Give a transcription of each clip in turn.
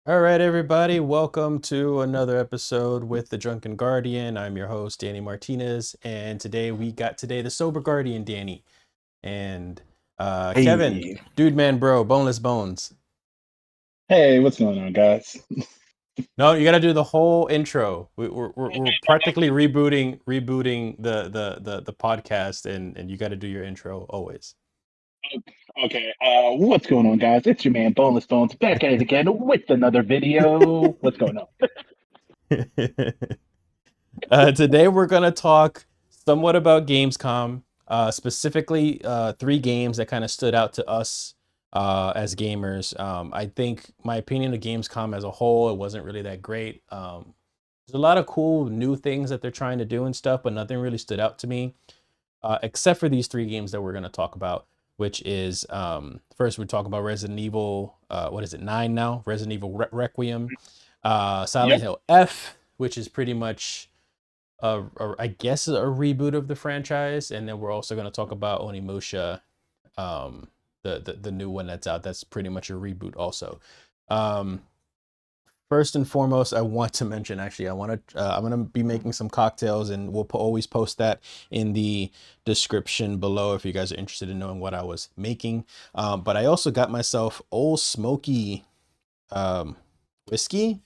All right, everybody, welcome to another episode with the Drunken Guardian. I'm your host, Danny Martinez, and today we got the Sober Guardian, Danny, and Kevin, Hey, Dude Man Bro, Boneless Bones. Hey, what's going on, guys? No, you got to do the whole intro. We're practically rebooting the podcast, and you got to do your intro always. Okay, what's going on, guys? It's your man, Boneless Bones, back at it again with another video. What's going on? Today we're gonna talk somewhat about Gamescom, specifically three games that kind of stood out to us as gamers. I think my opinion of Gamescom as a whole, it wasn't really that great. There's a lot of cool new things that they're trying to do and stuff, but nothing really stood out to me, except for these three games that we're gonna talk about. Which is first we talk about Resident Evil. What is it, 9 now? Resident Evil Requiem, Silent Yep. Hill F, which is pretty much I guess a reboot of the franchise, and then we're also going to talk about Onimusha, the new one that's out. That's pretty much a reboot also. Um, First and foremost, I want to mention actually, I'm gonna be making some cocktails, and we'll always post that in the description below if you guys are interested in knowing what I was making. But I also got myself Old Smoky um, whiskey,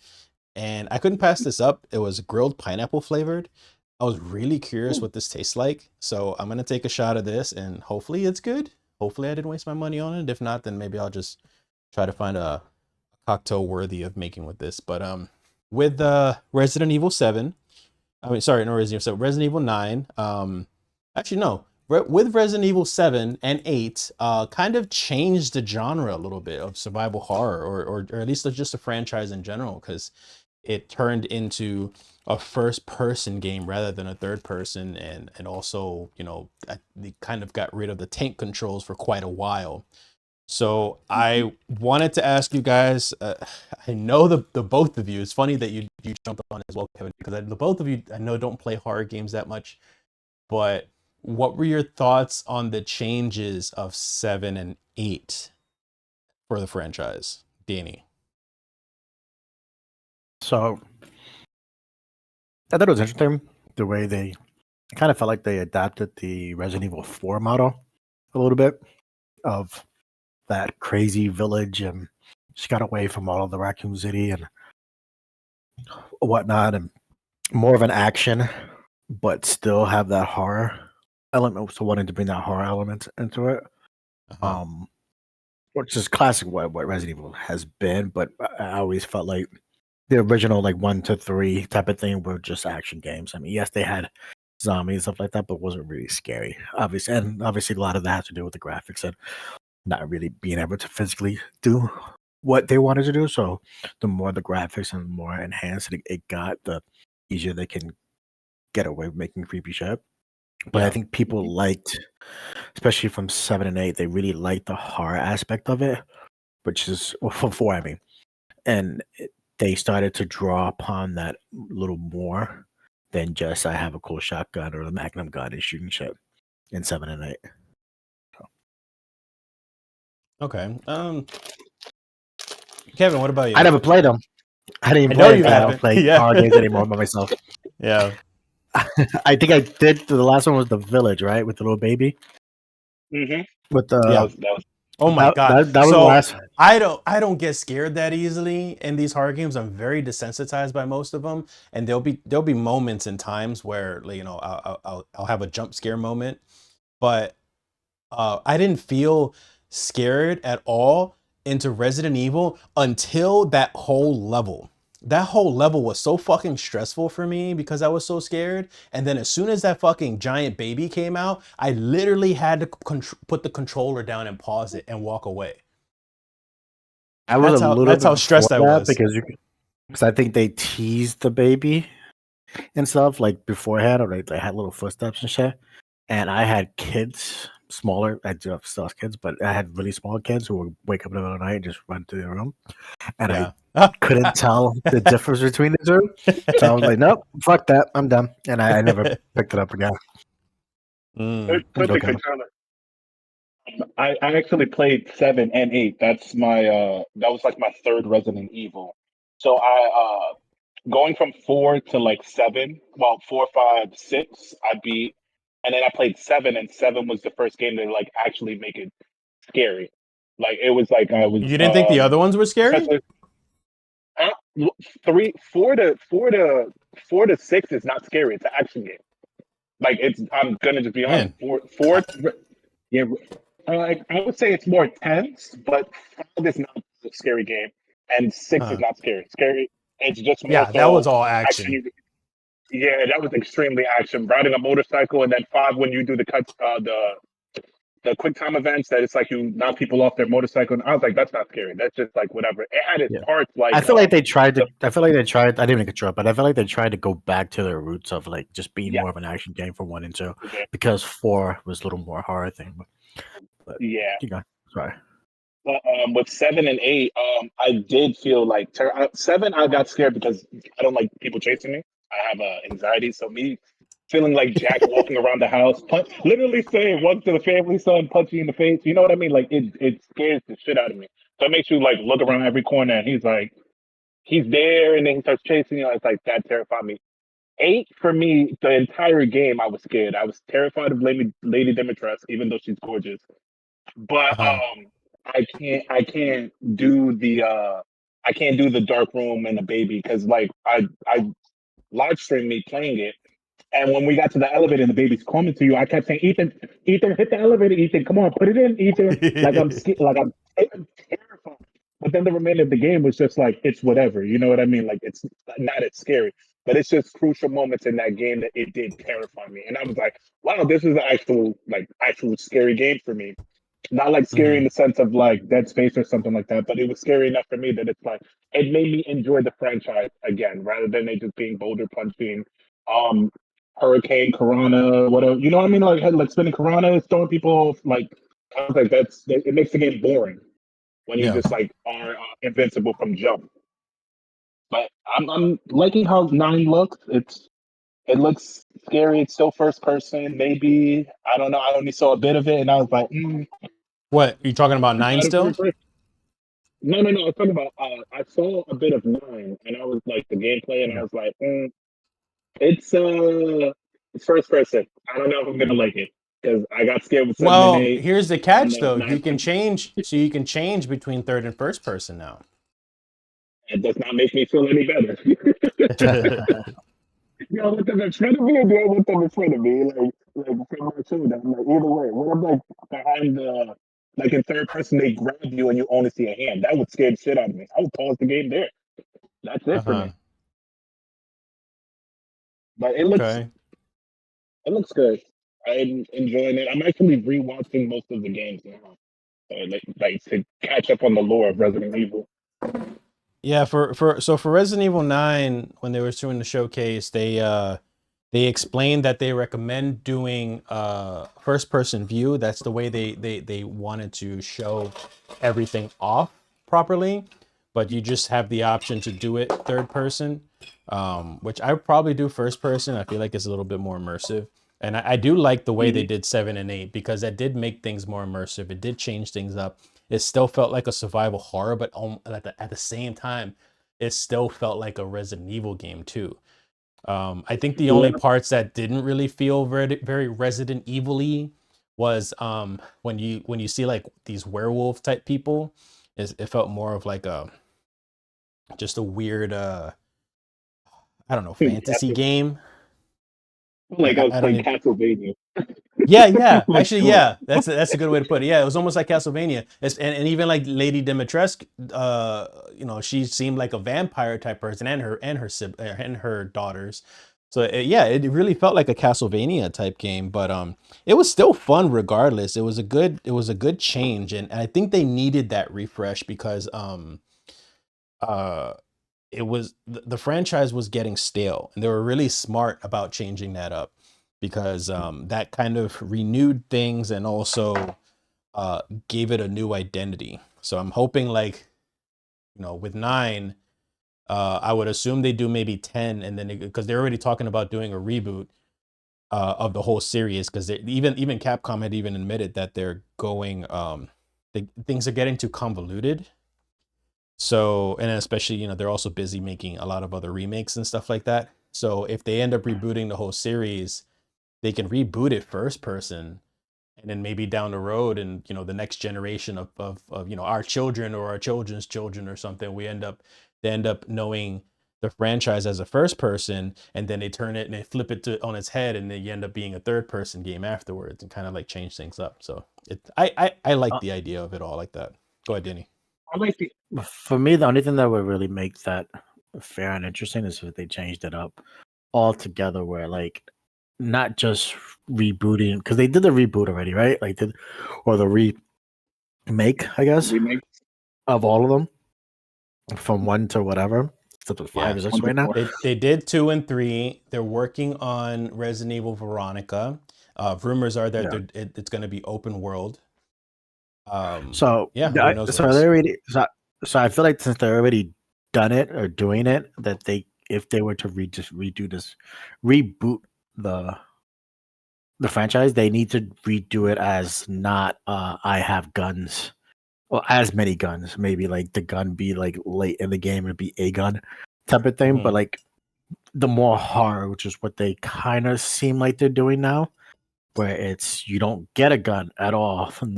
and I couldn't pass this up. It was grilled pineapple flavored. I was really curious Ooh. what this tastes like, so I'm gonna take a shot of this, and hopefully it's good. Hopefully I didn't waste my money on it. If not, then maybe I'll just try to find a cocktail worthy of making with this. But with Resident Evil 7, I mean, sorry, no Resident Evil 7, Resident Evil 9. Actually, no. With Resident Evil 7 and 8, kind of changed the genre a little bit of survival horror, or at least just a franchise in general, because it turned into a first person game rather than a third person, and also, they kind of got rid of the tank controls for quite a while. So I wanted to ask you guys. I know the both of you. It's funny that you jumped on as well, Kevin, because the both of you I know don't play horror games that much. But what were your thoughts on the changes of 7 and 8 for the franchise, Danny? so I thought it was interesting the way they kind of felt like they adapted the Resident Evil 4 model a little bit of that crazy village and just got away from all of the Raccoon City and whatnot, and more of an action, but still have that horror element. So wanting to bring that horror element into it, Uh-huh. which is classic what Resident Evil has been. But I always felt like the original like 1 to 3 type of thing were just action games. I mean, yes, they had zombies and stuff like that, but it wasn't really scary. Obviously a lot of that has to do with the graphics and not really being able to physically do what they wanted to do. So the more the graphics and more enhanced it got, the easier they can get away with making creepy shit. But I Yeah. think people liked, especially from 7 and 8, they really liked the horror aspect of it, which is well, from 4, I mean, and they started to draw upon that a little more than just I have a cool shotgun or a magnum gun and shooting shit in 7 and 8. Okay. Kevin, what about I you? never played them. I didn't I even know play you them. I don't haven't. play Yeah. horror games anymore by myself. Yeah. I think I did. The last one was the village, right, with the little baby. Mm-hmm. With That Yeah. was that was. Oh my that god. that, that was the So last. I don't get scared that easily in these horror games. I'm very desensitized by most of them, and there'll be moments and times where, like, I'll have a jump scare moment, but I didn't feel scared at all into Resident Evil until that whole level. That whole level was so fucking stressful for me because I was so scared. And then as soon as that fucking giant baby came out, I literally had to put the controller down and pause it and walk away. I was a That's how little that's bit how before stressed I that was. because I think they teased the baby and stuff like beforehand, or they had little footsteps and shit. And I had kids, smaller. I do have still have kids, but I had really small kids who would wake up in the middle of the night and just run to their room, and I Yeah. couldn't tell the difference between the two. So I was like, nope, fuck that, I'm done, and I never picked it up again. Mm, Put the Okay. controller. I actually played 7 and 8. That's my that was like my third Resident Evil. So I going from 4 to like 7. Well, 4, 5, 6. I beat, and then I played 7, and 7 was the first game to like actually make it scary. Like it was like I was You didn't think the other ones were scary? especially uh, 3, 4 to 6 is not scary. It's an action game. Like it's. I'm gonna just be honest. Man. 4, yeah. I would say it's more tense, but 5 is not a scary game, and 6 is Huh. not scary. Scary. It's just more Yeah, that was so all action. action. Yeah, that was extremely action. Riding a motorcycle, and then 5 when you do the cut, the quick time events that it's like you knock people off their motorcycle. And I was like, that's not scary. That's just like whatever. It had its Yeah. parts I like feel like they tried to. the I feel like they tried. I didn't even control, but I feel like they tried to go back to their roots of like just being yeah, more of an action game for 1 and 2, okay, because 4 was a little more horror thing. But yeah. you go. Sorry. But with 7 and 8, I did feel like 7. I got scared because I don't like people chasing me. I have anxiety, so me feeling like Jack walking around the house, literally saying "Welcome to the family, son," punch you in the face. You know what I mean? Like it scares the shit out of me. So it makes you like look around every corner, and he's there, and then he starts chasing you. It's like that terrified me. 8 for me, the entire game, I was scared. I was terrified of Lady Dimitrescu, even though she's gorgeous. But Uh-huh. I can't do the I can't do the dark room and the baby because like I live streamed me playing it, and when we got to the elevator and the baby's coming to you, I kept saying, Ethan, Ethan, hit the elevator, Ethan, come on, put it in, Ethan. Like I'm scared, like I'm terrified. But then the remainder of the game was just like it's whatever, you know what I mean? Like it's not as scary, but it's just crucial moments in that game that it did terrify me, and I was like, wow, this is an actual scary game for me. Not like scary in Hmm. the sense of like Dead Space or something like that, but it was scary enough for me that it's like it made me enjoy the franchise again, rather than it just being boulder punching, um, Hurricane Corona, whatever. You know what I mean? Like spinning Corona, throwing people off. Like I was like, it makes the game boring when you Yeah. just like are invincible from jump. But I'm liking how 9 looks. It looks scary. It's still first person. Maybe I don't know. I only saw a bit of it, and I was like, What, you talking about 9 still? No, no, no. I was talking about. I saw a bit of 9, and I was like the gameplay, and I Yeah. was like, it's it's first person. I don't know if I'm gonna like it because I got scared with 7 and Well, 8, here's the and catch then though. 9. You can change between third and first person now. It does not make me feel any better. You know, with them in front of me, or do I want them in front of me? Like from my shoulder. I'm like either way. When I'm like behind the, like in third person, they grab you and you only see a hand. That would scare the shit out of me. I would pause the game there. That's it for Uh-huh. me. But Okay. it looks good. I'm enjoying it. I'm actually rewatching most of the games now, like to catch up on the lore of Resident Evil. Yeah, for Resident Evil 9, when they were doing the showcase, they explained that they recommend doing first person view. That's the way they wanted to show everything off properly, but you just have the option to do it third person, which I would probably do first person. I feel like it's a little bit more immersive, and I do like the way they Mhm. did 7 and 8 because that did make things more immersive. It did change things up. It still felt like a survival horror, but at the same time, it still felt like a Resident Evil game too. I think the only Yeah. parts that didn't really feel very Resident Evil-y was when you see like these werewolf type people, it felt more of like a just a weird I don't know, fantasy Castle, game. like I was I don't playing even. Castlevania. Yeah, yeah. Like, Actually, yeah. That's a good way to put it. Yeah, it was almost like Castlevania. And even like Lady Dimitrescu, she seemed like a vampire type person, and her daughters. So yeah, it really felt like a Castlevania type game, but it was still fun regardless. It was a good change, and I think they needed that refresh because uh the franchise was getting stale, and they were really smart about changing that up because that kind of renewed things and also gave it a new identity. So I'm hoping like with 9, I would assume they do maybe 10, and then because they're already talking about doing a reboot of the whole series because even Capcom had even admitted that they're going things are getting too convoluted. So, and especially, you know, they're also busy making a lot of other remakes and stuff like that. So if they end up rebooting the whole series, they can reboot it first person, and then maybe down the road, and you know, the next generation of you know, our children or our children's children or something, they end up knowing the franchise as a first person, and then they turn it and they flip it to on its head, and then you end up being a third person game afterwards, and kind of like change things up. So I like Uh, the idea of it all like that. Go ahead, Denny. I like the For me, the only thing that would really make that fair and interesting is if they changed it up altogether, where like not just rebooting, because they did the reboot already, right? Like or the remake, I guess, remake. of all of them from 1 to whatever. It's up to 5 Yeah. or 6 right now. They did 2 and 3. They're working on Resident Evil Veronica. Rumors are that Yeah. it's going to be open world. So yeah, I- who knows so what they else? already so I feel like since they're already done it or doing it, that they if they were to just redo this, reboot the franchise, they need to redo it as not I have guns, well, as many guns. Maybe like the gun be like late in the game, it'd be a gun type of thing, but Mhm. like the more horror, which is what they kind of seem like they're doing now, where it's you don't get a gun at all from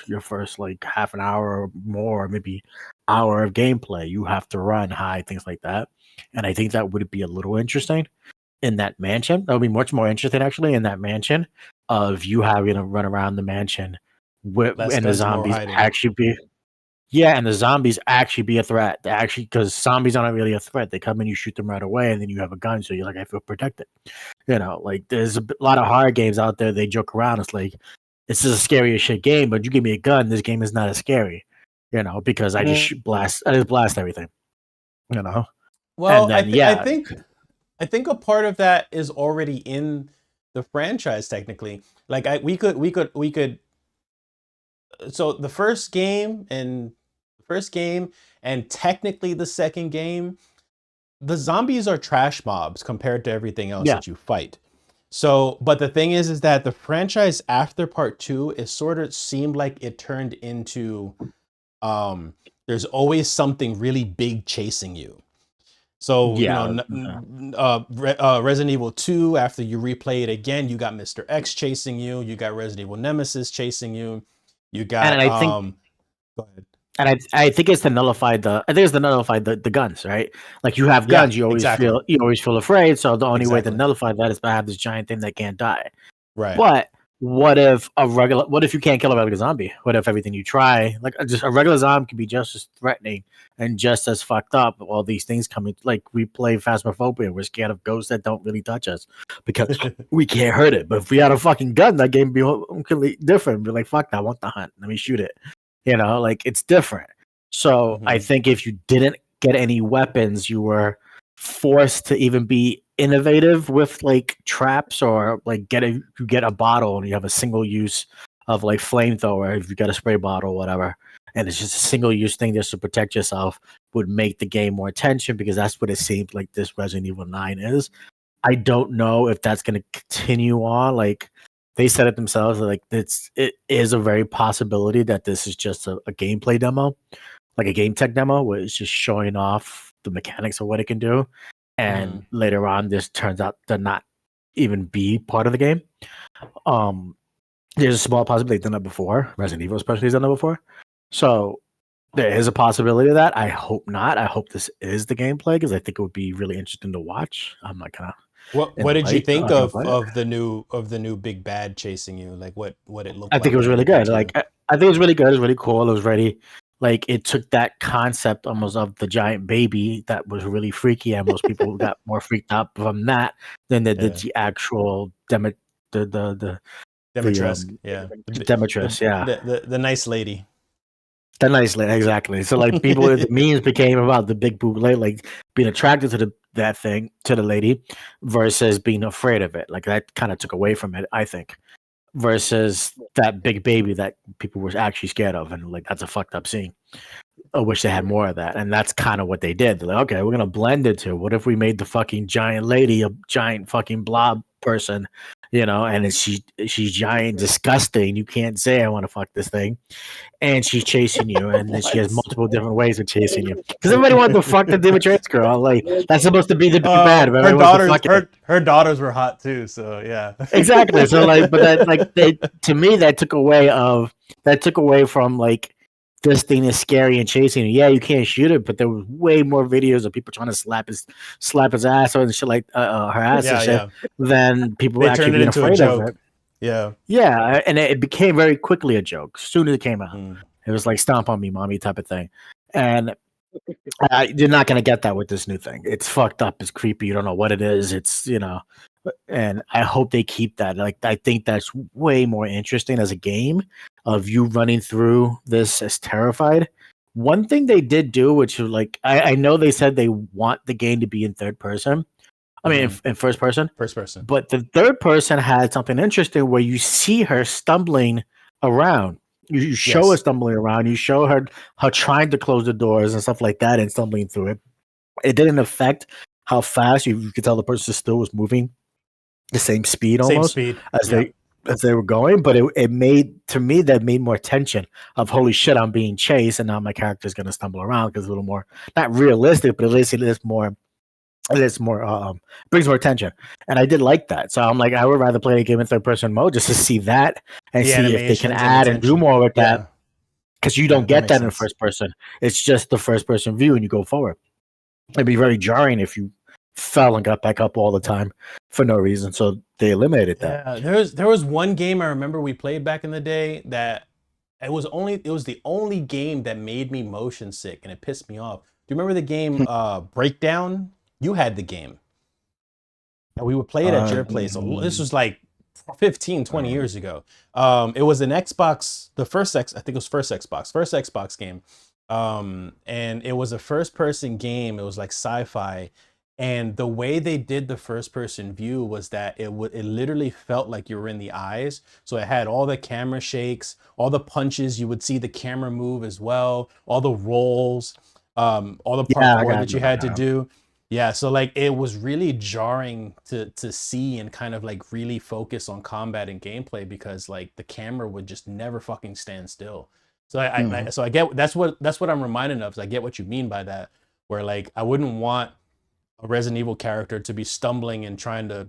your first like half an hour or more, maybe hour of gameplay. You have to run, hide, things like that. And I think that would be a little interesting in that mansion. That would be much more interesting actually in that mansion of you having to run around the mansion Less and the guns, more zombies hiding. actually be yeah, and the zombies actually be a threat. They actually, because zombies aren't really a threat. They come in, you shoot them right away, and then you have a gun, so you're like, I feel protected. You know, like there's a lot of horror games out there. They joke around. It's like this is a scary as shit game, but you give me a gun, this game is not as scary. You know, because I just I just blast everything. You know, and Well, then I think a part of that is already in the franchise technically. Like we could so the first game and technically the second game, the zombies are trash mobs compared to everything else yeah, that you fight. So, but the thing is that the franchise after part 2 is sort of seemed like it turned into there's always something really big chasing you. So, you know, yeah, Resident Evil 2, after you replay it again, you got Mr. X chasing you, you got Resident Evil Nemesis chasing you, you and got I think go ahead. And I think it's to nullify the guns, right? Like you have Yeah, guns, exactly. you always feel afraid. So the only way to Exactly. nullify that is by having this giant thing that can't die. Right. But what if you can't kill a regular zombie? What if everything you try, like just a regular zombie can be just as threatening and just as fucked up? All these things coming, like we play Phasmophobia, we're scared of ghosts that don't really touch us because we can't hurt it. But if we had a fucking gun, that game would be completely different. Be like, fuck that, I want the hunt. Let me shoot it. You know, like it's different. So I Mhm. think if you didn't get any weapons, you were forced to even be innovative with like traps or like you get a bottle and you have a single use of like flamethrower if you got a spray bottle or whatever, and it's just a single use thing just to protect yourself, would make the game more tension because that's what it seems like this Resident Evil 9 is. I don't know if that's going to continue on. Like they said it themselves, like it is a very possibility that this is just a gameplay demo, like a game tech demo, where it's just showing off the mechanics of what it can do, and Mhm. later on, this turns out to not even be part of the game. Um, there's a small possibility they've done that before. Resident Evil especially has done that before, so there is a possibility of that. I hope not. I hope this is the gameplay because I think it would be really interesting to watch. I'm not gonna What did you invite. I'm think not gonna play it. of the new big bad chasing you? Like what it looked I think it like was and really everything good. to you? Like I think it was really good. It was really cool. It was really like it took that concept almost of the giant baby that was really freaky, and most people got more freaked out from that than they did Yeah. the actual the Demetresk. Yeah. Demetrius. Yeah, The nice lady. the nice lady, exactly. So like people, the memes became about the big boob lady, like being attracted to that thing to the lady versus being afraid of it. Like that kind of took away from it, I think, versus that big baby that people were actually scared of, and like that's a fucked up scene. I wish they had more of that, and that's kind of what they did. They're like, okay, we're gonna blend it to. What if we made the fucking giant lady a giant fucking blob person, and she's giant, disgusting. You can't say I want to fuck this thing, and she's chasing you, and then she has multiple different ways of chasing you. Because everybody wants to fuck the Dimitrescu girl. Like that's supposed to be the big bad. Her daughters were hot too. So yeah, exactly. So to me that took away from like this thing is scary and chasing you. Yeah, you can't shoot it, but there was way more videos of people trying to slap his ass or shit like her ass and shit than people actually being afraid of it. Yeah, and it became very quickly a joke as soon as it came out. It was like stomp on me, mommy type of thing, and you're not gonna get that with this new thing. It's fucked up. It's creepy. You don't know what it is. It's and I hope they keep that. Like I think that's way more interesting as a game of you running through this as terrified. One thing they did do, which was like I know they said they want the game to be in third person. I mean, in first person. First person. But the third person had something interesting where you see her stumbling around. You show her stumbling around. You show her trying to close the doors and stuff like that and stumbling through it. It didn't affect how fast you could tell the person still was moving the same speed almost as they were going. But it made, to me, that made more tension of holy shit, I'm being chased and now my character's going to stumble around because it's a little more, not realistic, but at least it is more. Brings more attention, and I did like that. So I'm like, I would rather play a game in third person mode just to see that and see if they can add and do more with that. Because you don't get that in first person. It's just the first person view, and you go forward. It'd be very jarring if you fell and got back up all the time for no reason. So they eliminated that. Yeah, there was one game I remember we played back in the day that it was the only game that made me motion sick, and it pissed me off. Do you remember the game Breakdown? You had the game. And we would play it at your place. This was like 15, 20 years ago. It was an Xbox, I think it was first Xbox game. And it was a first person game. It was like sci-fi. And the way they did the first person view was that it literally felt like you were in the eyes. So it had all the camera shakes, all the punches, you would see the camera move as well, all the rolls, all the parkour that you had to do. Yeah, so like it was really jarring to see and kind of like really focus on combat and gameplay because like the camera would just never fucking stand still. So I get that's what I'm reminded of. Is I get what you mean by that, where like I wouldn't want a Resident Evil character to be stumbling and trying to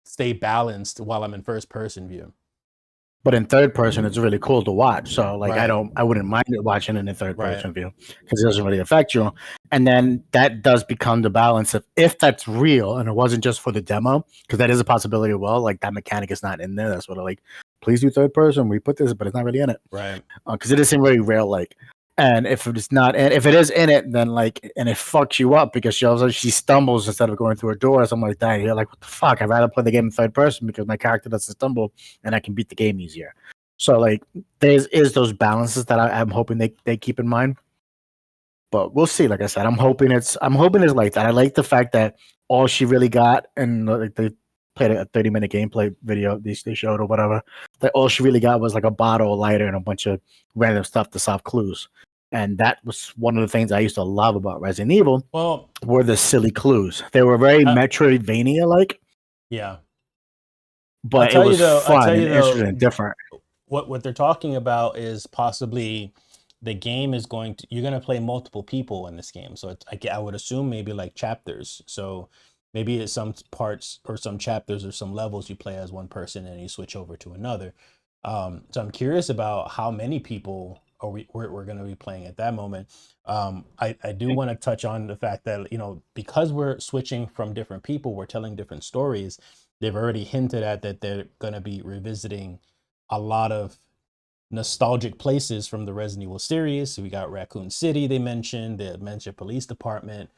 stay balanced while I'm in first person view. But in third person, it's really cool to watch. So like I wouldn't mind it watching it in third person view because it doesn't really affect you. And then that does become the balance of if that's real and it wasn't just for the demo, because that is a possibility. Well, like that mechanic is not in there. That's what I like. Please do third person. We put this, but it's not really in it. Right. Because it isn't very real. Like, and if it's not, and if it is in it, then like, and it fucks you up because she stumbles instead of going through a door or something like that. You're like, what the fuck? I'd rather play the game in third person because my character doesn't stumble and I can beat the game easier. So like, there is those balances that I'm hoping they keep in mind. But we'll see. Like I said, I'm hoping it's like that. I like the fact that all she really got, and like they played a 30-minute gameplay video they showed or whatever, that all she really got was like a bottle, a lighter, and a bunch of random stuff to solve clues. And that was one of the things I used to love about Resident Evil. Well, were the silly clues. They were very Metroidvania-like. Yeah. But it was fun and interesting and different. What they're talking about is possibly the game is you're going to play multiple people in this game. So I would assume maybe like chapters. So maybe it's some parts or some chapters or some levels you play as one person and you switch over to another. So I'm curious about how many people we're going to be playing at that moment. I do want to touch on the fact that, because we're switching from different people, we're telling different stories. They've already hinted at that they're going to be revisiting a lot of nostalgic places from the Resident Evil series. So we got Raccoon City, they mentioned police department.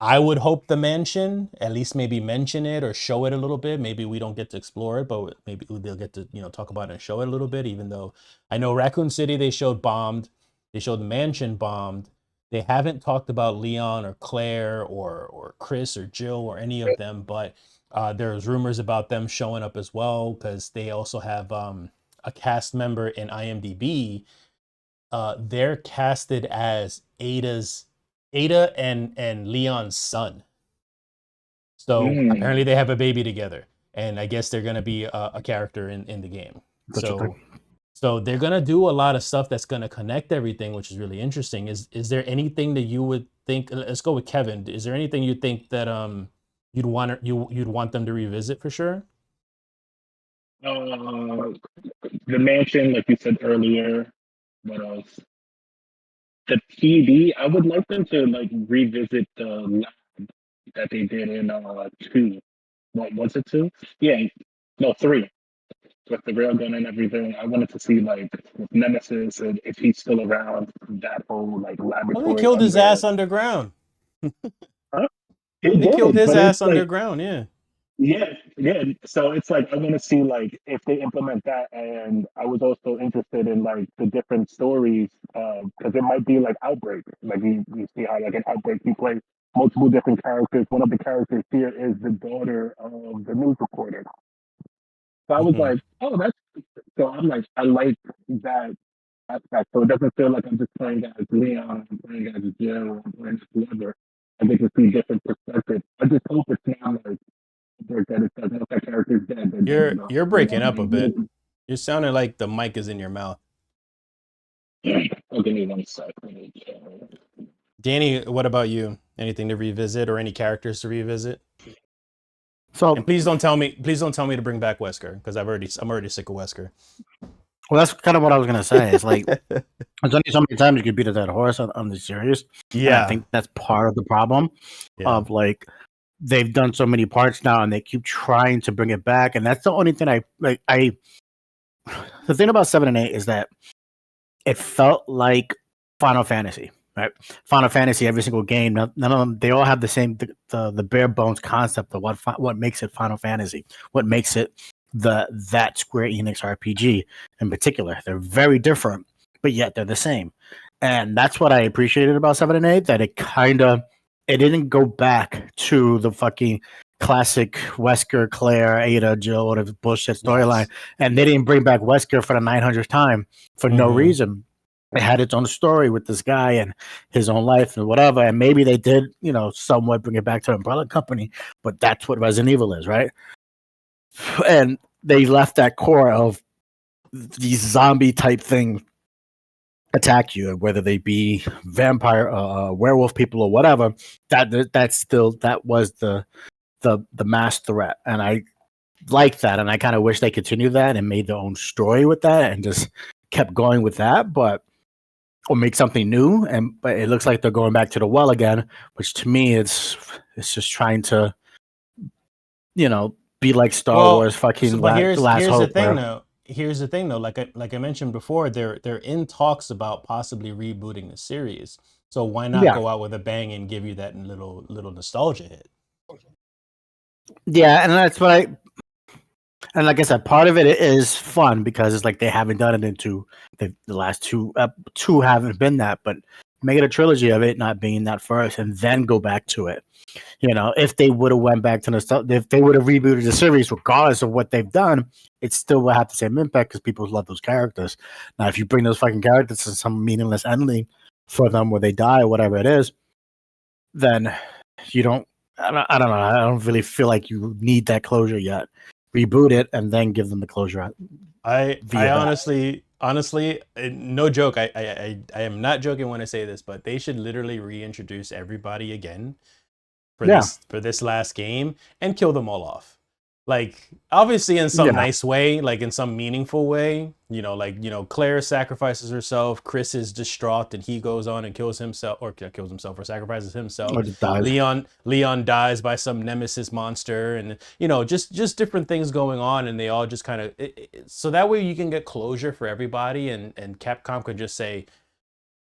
I would hope the mansion, at least maybe mention it or show it a little bit. Maybe we don't get to explore it, but maybe they'll get to, talk about it and show it a little bit, even though I know Raccoon City, they showed bombed. They showed the mansion bombed. They haven't talked about Leon or Claire or Chris or Jill or any of them, but there's rumors about them showing up as well because they also have a cast member in IMDb. They're casted as Ada and Leon's son. So apparently they have a baby together, and I guess they're gonna be a character in the game. So they're gonna do a lot of stuff that's gonna connect everything, which is really interesting. Is there anything that you would think? Let's go with Kevin. Is there anything you think that you'd want them to revisit for sure? The mansion, like you said earlier. What else? The TV. I would like them to like revisit the lab that they did in two. What was it, two? Yeah, no, three. With the railgun and everything. I wanted to see like with Nemesis and if he's still around, that whole like Well, they laboratory killed his under. ass underground. Huh? He They killed did, his but it's ass like underground. Yeah. yeah, yeah. So it's like I want to see like if they implement that, and I was also interested in like the different stories because it might be like Outbreak. Like you see how like an Outbreak you play multiple different characters. One of the characters here is the daughter of the news reporter. So I was Mhm. like, oh, that's so I'm like I like that aspect. So it doesn't feel like I'm just playing as Leon, I'm playing as Joe, I'm playing as whoever. I get to see different perspectives. I just hope it's not like that it says once that character's dead, they're dead, You're you breaking up a bit. know. You're sounding like the mic is in your mouth. Oh, give me 1 second. Danny, what about you? Anything to revisit or any characters to revisit? So, And please don't tell me to bring back Wesker because I'm already sick of Wesker. well, that's kind of what I was gonna say. It's like there's only so many times you could beat a dead horse on the series. And I think that's part of the problem of like they've done so many parts now and they keep trying to bring it back. And that's the only thing I like. The thing about 7 and 8 is that it felt like Final Fantasy, right? Final Fantasy, every single game, none of them, they all have the same, the bare bones concept of what makes it Final Fantasy, what makes it that Square Enix RPG in particular. They're very different, but yet they're the same. And that's what I appreciated about 7 and 8, that it didn't go back to the fucking classic Wesker, Claire, Ada, Jill, whatever bullshit storyline. And they didn't bring back Wesker for the 900th time for no reason. It had its own story with this guy and his own life and whatever. And maybe they did, somewhat bring it back to Umbrella Company, but that's what Resident Evil is, right? And they left that core of these zombie type things attack you, whether they be vampire, werewolf people or whatever. That was the mass threat, and I like that, and I kind of wish they continued that and made their own story with that and just kept going with that, or make something new. But it looks like they're going back to the well again, which to me it's just trying to be like Star Wars fucking but Last here's Hope. the thing though, like I mentioned before, they're in talks about possibly rebooting the series. So why not go out with a bang and give you that little nostalgia hit? Yeah, and that's what and like I said, part of it is fun because it's like they haven't done it into the last two haven't been that, but make it a trilogy of it not being that first and then go back to it. If they would have went back to if they would have rebooted the series, regardless of what they've done, it still will have the same impact because people love those characters. Now, if you bring those fucking characters to some meaningless ending for them where they die or whatever it is, then you don't. I don't know. I don't really feel like you need that closure yet. Reboot it and then give them the closure. I honestly, no joke. I am not joking when I say this, but they should literally reintroduce everybody again for this last game and kill them all off. Like, obviously in some nice way, like in some meaningful way, Claire sacrifices herself, Chris is distraught and he goes on and kills himself or sacrifices himself. Or just dies. Leon dies by some nemesis monster, and just different things going on, and they all just kind of so that way you can get closure for everybody, and Capcom could just say,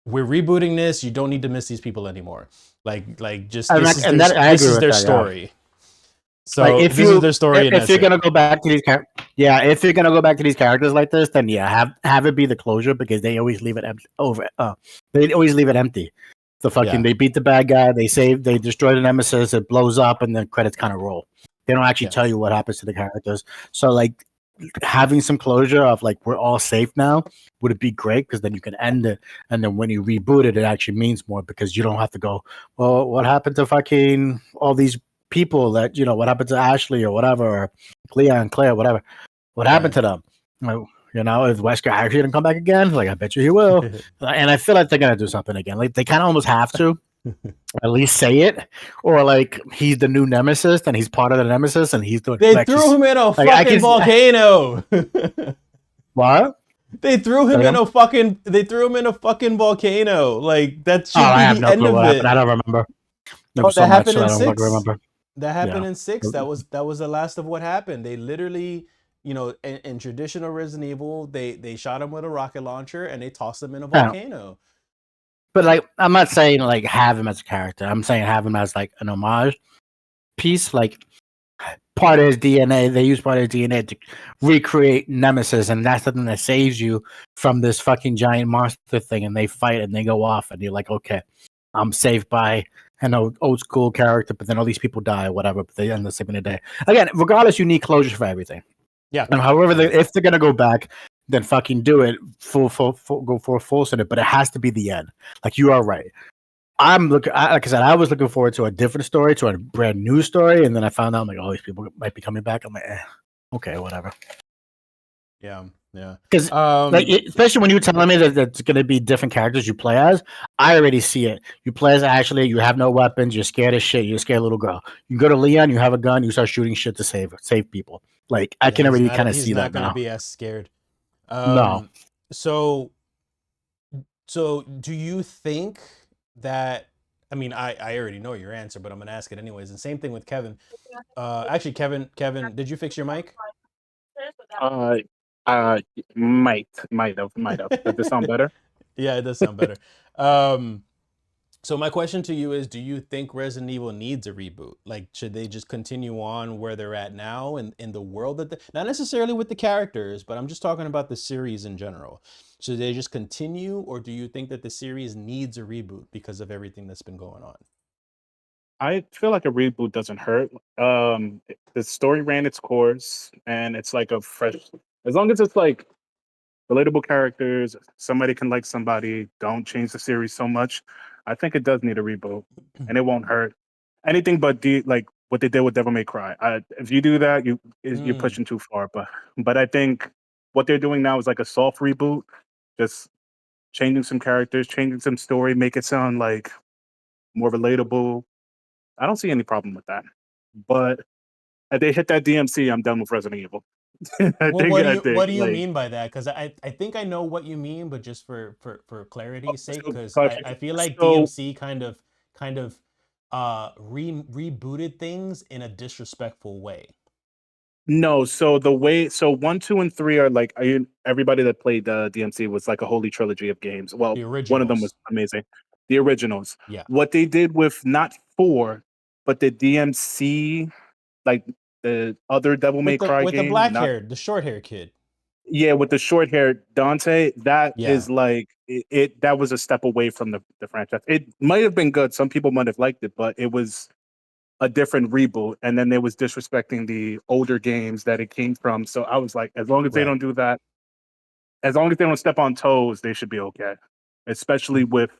we're rebooting this, you don't need to miss these people anymore. This is their story. Yeah. So like if this is their story. If you're gonna go back to these if you're gonna go back to these characters like this, then have it be the closure, because they always leave it empty. They always leave it empty. They beat the bad guy, they destroy the nemesis, it blows up, and then credits kind of roll. They don't actually tell you what happens to the characters. So like having some closure of like we're all safe now would be great, because then you can end it, and then when you reboot it, it actually means more because you don't have to go, well, what happened to fucking all these people that what happened to Ashley or whatever, or Leon, Claire, whatever. What happened to them? Like, is Wesker actually gonna come back again? Like, I bet you he will. And I feel like they're gonna do something again. Like, they kind of almost have to at least say it, or like he's the new nemesis and he's part of the nemesis and he's doing. They threw him in a fucking volcano. What? They threw him in a fucking. They threw him in a fucking volcano. Like, that should be I have the no end clue of what it. happened. I don't remember. That happened in 6. Remember. That happened in 6. That was the last of what happened. They literally, in traditional Resident Evil, they shot him with a rocket launcher and they tossed him in a volcano. But like, I'm not saying like have him as a character. I'm saying have him as like an homage piece, like part of his DNA. They use part of his DNA to recreate Nemesis, and that's something that saves you from this fucking giant monster thing. And they fight and they go off, and you're like, okay, I'm saved by an old school character, but then all these people die, whatever. But they end up saving the day. Again, regardless, you need closure for everything. Yeah. And however, if they're gonna go back, then fucking do it full go for a full send it. But it has to be the end. Like, you are right. Like I said, I was looking forward to a different story, to a brand new story, and then I found out I'm like, oh, these people might be coming back. I'm like, okay, whatever. Yeah. Because especially when you were telling me that it's going to be different characters you play as, I already see it. You play as Ashley, you have no weapons, you're scared as shit, you're a scared little girl. You go to Leon, you have a gun, you start shooting shit to save people. Like, I can already kind of see that now. He's not going to be as scared. No. So do you think that? I mean, I already know your answer, but I'm going to ask it anyways. And same thing with Kevin. Actually, Kevin, did you fix your mic? Might have. Does this sound better? Yeah, it does sound better. So my question to you is, do you think Resident Evil needs a reboot? Like, should they just continue on where they're at now in the world that not necessarily with the characters, but I'm just talking about the series in general. Should they just continue, or do you think that the series needs a reboot because of everything that's been going on? I feel like a reboot doesn't hurt. The story ran its course, and it's like a fresh. As long as it's like relatable characters, somebody can like somebody. Don't change the series so much. I think it does need a reboot, and it won't hurt. Anything but like what they did with Devil May Cry. If you do that, you're pushing too far. But I think what they're doing now is like a soft reboot, just changing some characters, changing some story, make it sound like more relatable. I don't see any problem with that. But if they hit that DMC, I'm done with Resident Evil. What do you mean by that? Because I think I know what you mean, but just for clarity's sake, because I feel like DMC kind of rebooted things in a disrespectful way. No, so 1, 2, and 3 are like everybody that played DMC was like a holy trilogy of games. Well, one of them was amazing. The originals. Yeah. What they did with not 4, but the DMC, like the other Devil May Cry with game, the black hair, the short hair kid. Yeah, with the short hair Dante, that is like it. That was a step away from the franchise. It might have been good. Some people might have liked it, but it was a different reboot, and then they was disrespecting the older games that it came from. So I was like, as long as they don't do that, as long as they don't step on toes, they should be okay. Especially with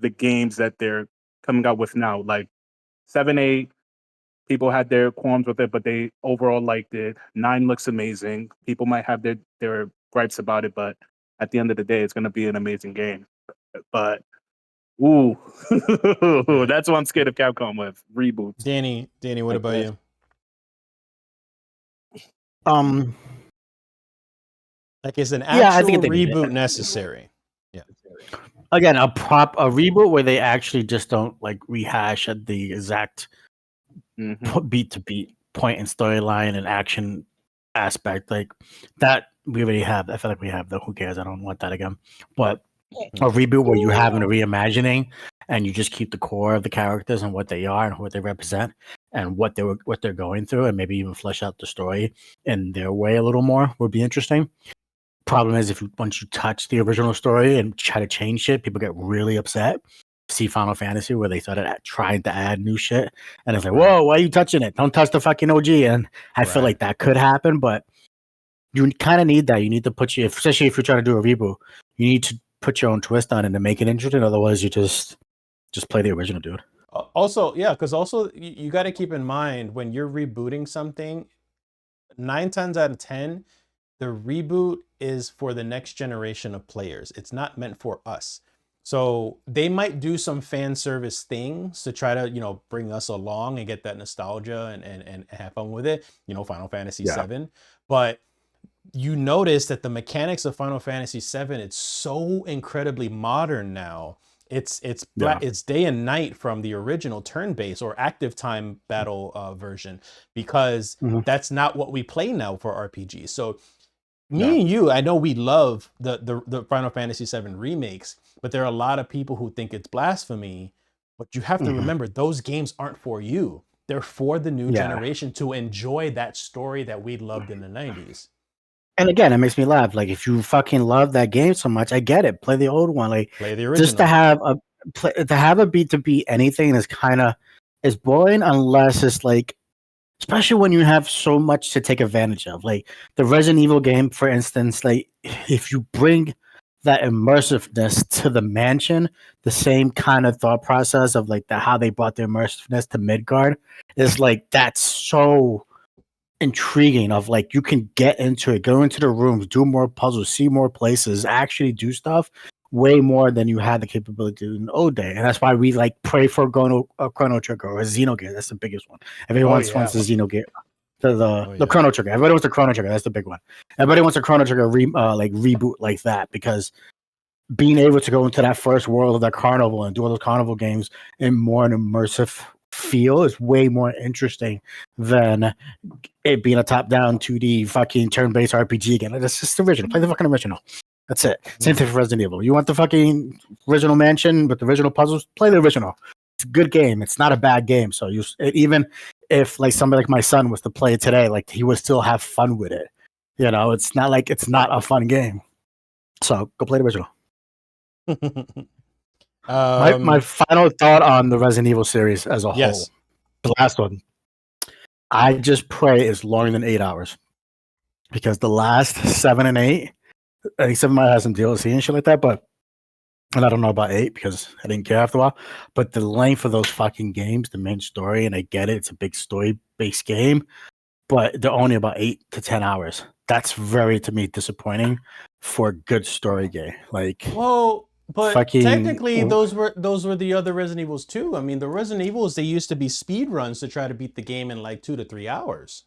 the games that they're coming out with now, like 7, 8. People had their qualms with it, but they overall liked it. 9 looks amazing. People might have their gripes about it, but at the end of the day, it's going to be an amazing game. But that's what I'm scared of Capcom with reboots. Danny, what about you? Like, is an actual reboot necessary? Yeah. Again, a reboot where they actually just don't like rehash at the exact beat to beat point and storyline and action aspect like that. We already have. I feel like we have that. Who cares? I don't want that again. But a reboot where you have a reimagining and you just keep the core of the characters and what they are and what they represent and what they're going through, and maybe even flesh out the story in their way a little more would be interesting. Problem is, once you touch the original story and try to change shit, people get really upset. See Final Fantasy where they started trying to add new shit, and it's like, whoa, why are you touching it? Don't touch the fucking OG. And I feel like that could happen, but you kind of need that. You need to put especially if you're trying to do a reboot, you need to put your own twist on it to make it interesting. Otherwise, you just play the original, dude. Also, yeah, because also you got to keep in mind when you're rebooting something, 9 times out of 10, the reboot is for the next generation of players. It's not meant for us. So they might do some fan service things to try to, bring us along and get that nostalgia and have fun with it, Final Fantasy Yeah. 7. But you notice that the mechanics of Final Fantasy 7, it's so incredibly modern now. It's Yeah. it's day and night from the original turn-based or active time battle version, because Mhm. that's not what we play now for RPGs. So Yeah. me and you, I know we love the Final Fantasy 7 remakes, but there are a lot of people who think it's blasphemy. But you have to Mhm. remember, those games aren't for you. They're for the new Yeah. generation to enjoy that story that we loved in the 90s. And again, it makes me laugh. Like, if you fucking love that game so much, I get it. Play the old one. Like, Play the just to original. have a beat to beat anything is boring, unless it's like, especially when you have so much to take advantage of. Like the Resident Evil game, for instance. Like, if you bring that immersiveness to the mansion, the same kind of thought process of like how they brought the immersiveness to Midgard is like, that's so intriguing. Of like, you can get into it, go into the rooms, do more puzzles, see more places, actually do stuff way more than you had the capability to do in the old day. And that's why we like pray for Chrono Trigger or Xenogears. That's the biggest one. Everyone wants the Xenogears. The Chrono Trigger. Everybody wants the Chrono Trigger. That's the big one. Everybody wants a Chrono Trigger reboot like that, because being able to go into that first world of that carnival and do all those carnival games in more an immersive feel is way more interesting than it being a top-down 2D fucking turn-based RPG again. It's just the original. Play the fucking original. That's it. Same thing for Resident Evil. You want the fucking original mansion with the original puzzles? Play the original. It's a good game. It's not a bad game. So even if like somebody like my son was to play it today, like he would still have fun with it. It's not like it's not a fun game. So go play the original. My final thought on the Resident Evil series as a whole, the last one, I just pray it's longer than 8 hours, because the last 7 and 8, I think 7 might have some DLC and shit like that, and I don't know about 8 because I didn't care after a while. But the length of those fucking games, the main story, and I get it, it's a big story-based game, but they're only about 8 to 10 hours. That's very, to me, disappointing for a good story game. Like, well, but fucking, technically those were the other Resident Evils too. I mean, the Resident Evils, they used to be speed runs to try to beat the game in like 2 to 3 hours.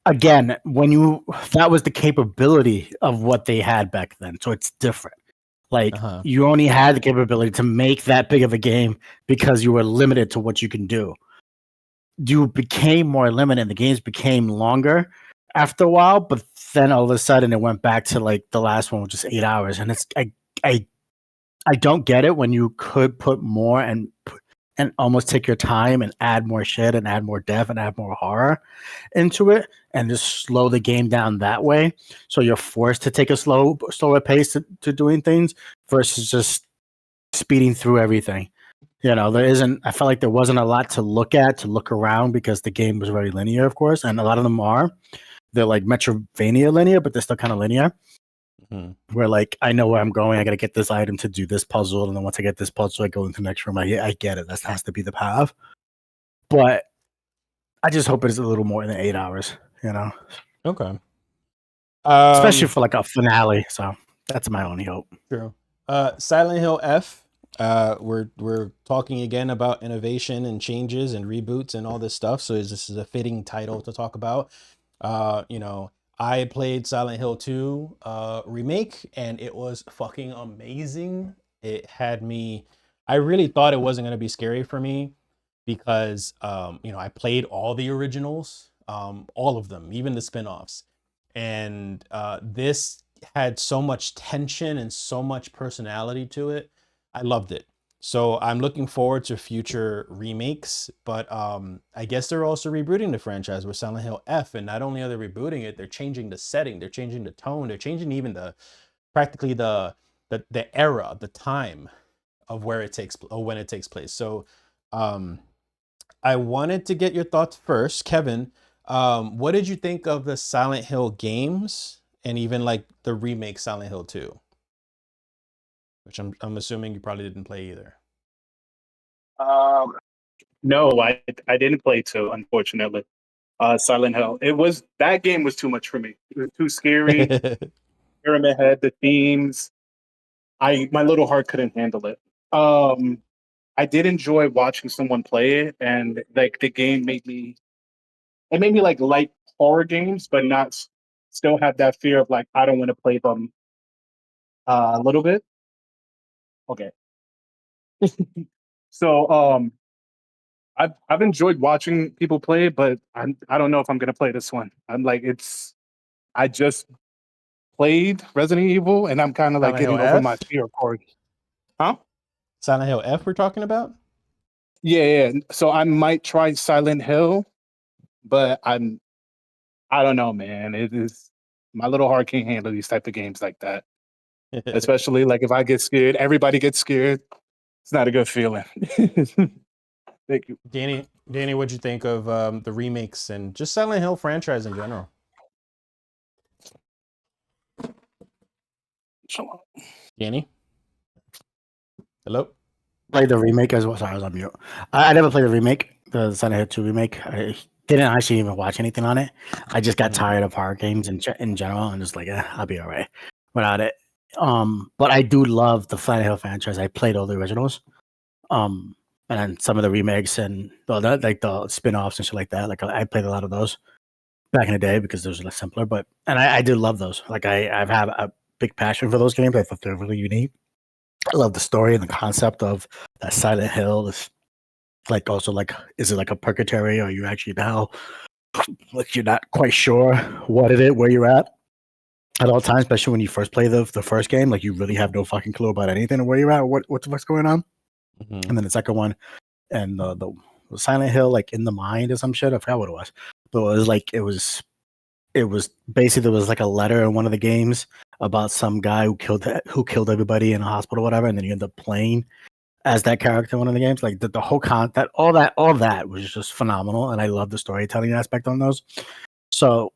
Again, that was the capability of what they had back then, so it's different. Like, you only had the capability to make that big of a game because you were limited to what you can do. You became more limited, and the games became longer after a while, but then all of a sudden it went back to like the last one, which is 8 hours. And I don't get it when you could put more and almost take your time and add more shit and add more depth and add more horror into it and just slow the game down that way. So you're forced to take a slower pace to doing things versus just speeding through everything. I felt like there wasn't a lot to look around, because the game was very linear, of course, and a lot of them they're like Metrovania linear, but they're still kind of linear. Where like, I know where I'm going, I got to get this item to do this puzzle, and then once I get this puzzle, I go into the next room. I get it, that has to be the path, but I just hope it's a little more than 8 hours. Okay. Especially for like a finale. So that's my only hope. True. Silent Hill F. We're talking again about innovation and changes and reboots and all this stuff. So this is a fitting title to talk about. I played Silent Hill 2 remake, and it was fucking amazing. It had me. I really thought it wasn't going to be scary for me, because I played all the originals, all of them, even the spin-offs. And this had so much tension and so much personality to it. I loved it. So I'm looking forward to future remakes, but I guess they're also rebooting the franchise with Silent Hill F. And not only are they rebooting it, they're changing the setting, they're changing the tone, they're changing even practically the era, the time of when it takes place. So I wanted to get your thoughts first, Kevin. What did you think of the Silent Hill games and even like the remake Silent Hill 2? Which I'm assuming you probably didn't play either. No, I didn't play 2, unfortunately. Silent Hill. That game was too much for me. It was too scary. Pyramid Head, the themes. My little heart couldn't handle it. I did enjoy watching someone play it, and like the game made me like horror games, but not still have that fear of like I don't want to play them a little bit. Okay. So I've enjoyed watching people play, but I don't know if I'm gonna play this one. I just played Resident Evil, and I'm kind of like Silent Hill getting over my F? fear of horror. Huh? Silent Hill F we're talking about? Yeah. So I might try Silent Hill, but I don't know, man. It is my little heart can't handle these type of games like that. Especially like if I get scared, everybody gets scared. It's not a good feeling. Thank you. Danny, what'd you think of the remakes and just Silent Hill franchise in general? Danny? Hello? Played the remake as well. Sorry, I was on mute. I never played the remake, the Silent Hill 2 remake. I didn't actually even watch anything on it. I just got tired of horror games in general and just like, I'll be all right without it. But I do love the Silent Hill franchise. I played all the originals. And then some of the remakes and like the spin-offs and shit like that. Like I played a lot of those back in the day because those were less simpler. But I do love those. Like I've had a big passion for those games. I thought they're really unique. I love the story and the concept of that Silent Hill. Is like also like, is it like a purgatory or are you actually in hell? Like you're not quite sure what it is, where you're at all times, especially when you first play the first game. Like you really have no fucking clue about anything or where you're at, or what the fuck's going on. Mm-hmm. And then the second one, and the Silent Hill, like in the mind or some shit. I forgot what it was, but it was like it was basically there was like a letter in one of the games about some guy who killed everybody in a hospital or whatever, and then you end up playing as that character in one of the games. Like the whole all that was just phenomenal, and I love the storytelling aspect on those. So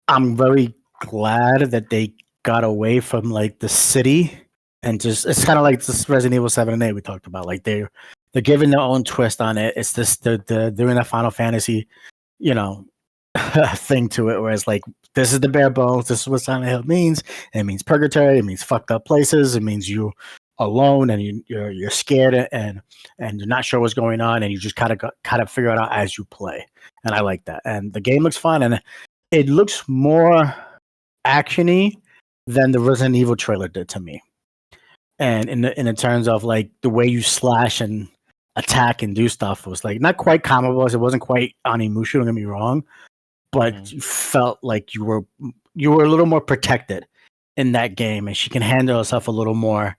I'm very glad that they got away from like the city and just it's kind of like this Resident Evil 7 and 8 we talked about. Like they're giving their own twist on it. It's this they're doing a Final Fantasy, thing to it, where it's like this is the bare bones. This is what Silent Hill means. It means purgatory. It means fucked up places. It means you alone and you're scared and you're not sure what's going on and you just kind of figure it out as you play. And I like that. And the game looks fun and it looks more actiony than the Resident Evil trailer did to me. And in terms of like the way you slash and attack and do stuff was like not quite comparable. It wasn't quite Onimusha, don't get me wrong, but you felt like you were a little more protected in that game, and she can handle herself a little more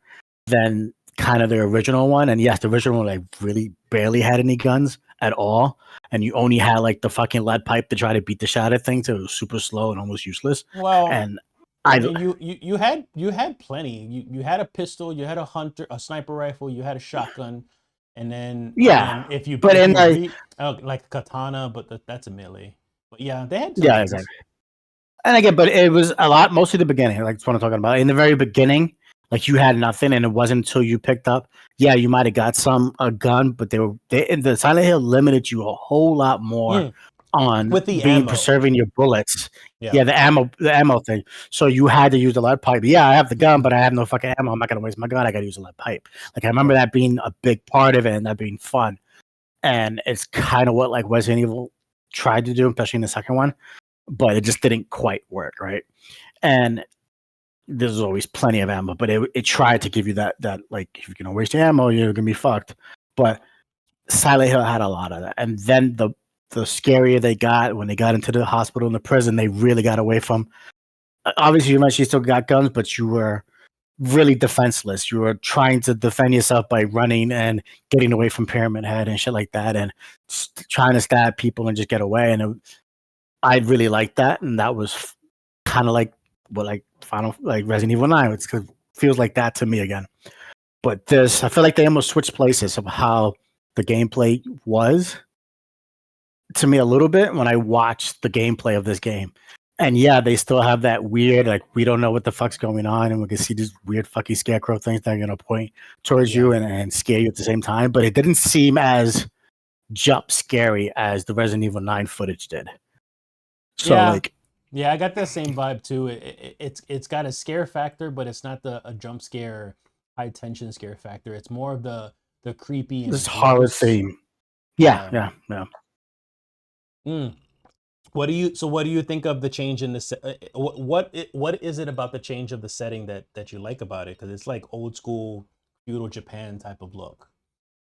than kind of the original one. And yes, the original one like really barely had any guns at all, and you only had like the fucking lead pipe to try to beat the shot at things. So it was super slow and almost useless. Well, and I mean, you had plenty. You had a pistol, you had a sniper rifle, you had a shotgun, and then if you like katana, but that's a melee. But yeah, they had tons. Exactly. And again, but it was a lot, mostly the beginning. Like that's what I'm talking about. In the very beginning, like you had nothing, and it wasn't until you picked up. Yeah, you might have got a gun, but the Silent Hill limited you a whole lot more on with the preserving your bullets. Yeah, the ammo thing. So you had to use the lead pipe. Yeah, I have the gun, but I have no fucking ammo. I'm not gonna waste my gun. I gotta use a lead pipe. Like I remember that being a big part of it and that being fun. And it's kind of what like Resident Evil tried to do, especially in the second one, but it just didn't quite work, right? And there's always plenty of ammo, but it tried to give you that like if you're gonna waste your ammo, you're gonna be fucked. But Silent Hill had a lot of that, and then the scarier they got when they got into the hospital and the prison, they really got away from. Obviously, you mentioned you still got guns, but you were really defenseless. You were trying to defend yourself by running and getting away from Pyramid Head and shit like that, and trying to stab people and just get away. And I really liked that, and that was kind of like what like Resident Evil 9. It feels like that to me again. But this, I feel like they almost switched places of how the gameplay was to me a little bit when I watched the gameplay of this game. And yeah, they still have that weird, like, we don't know what the fuck's going on, and we can see these weird fucking scarecrow things that are going to point towards you and scare you at the same time. But it didn't seem as jump scary as the Resident Evil 9 footage did. So Yeah. like, Yeah, I got that same vibe too. It's got a scare factor, but it's not a jump scare, high tension scare factor. It's more of the creepy and this horror gross. theme. Yeah. Mm. What do you think of the change in the what is it about the change of the setting that you like about it? Because it's like old school feudal Japan type of look.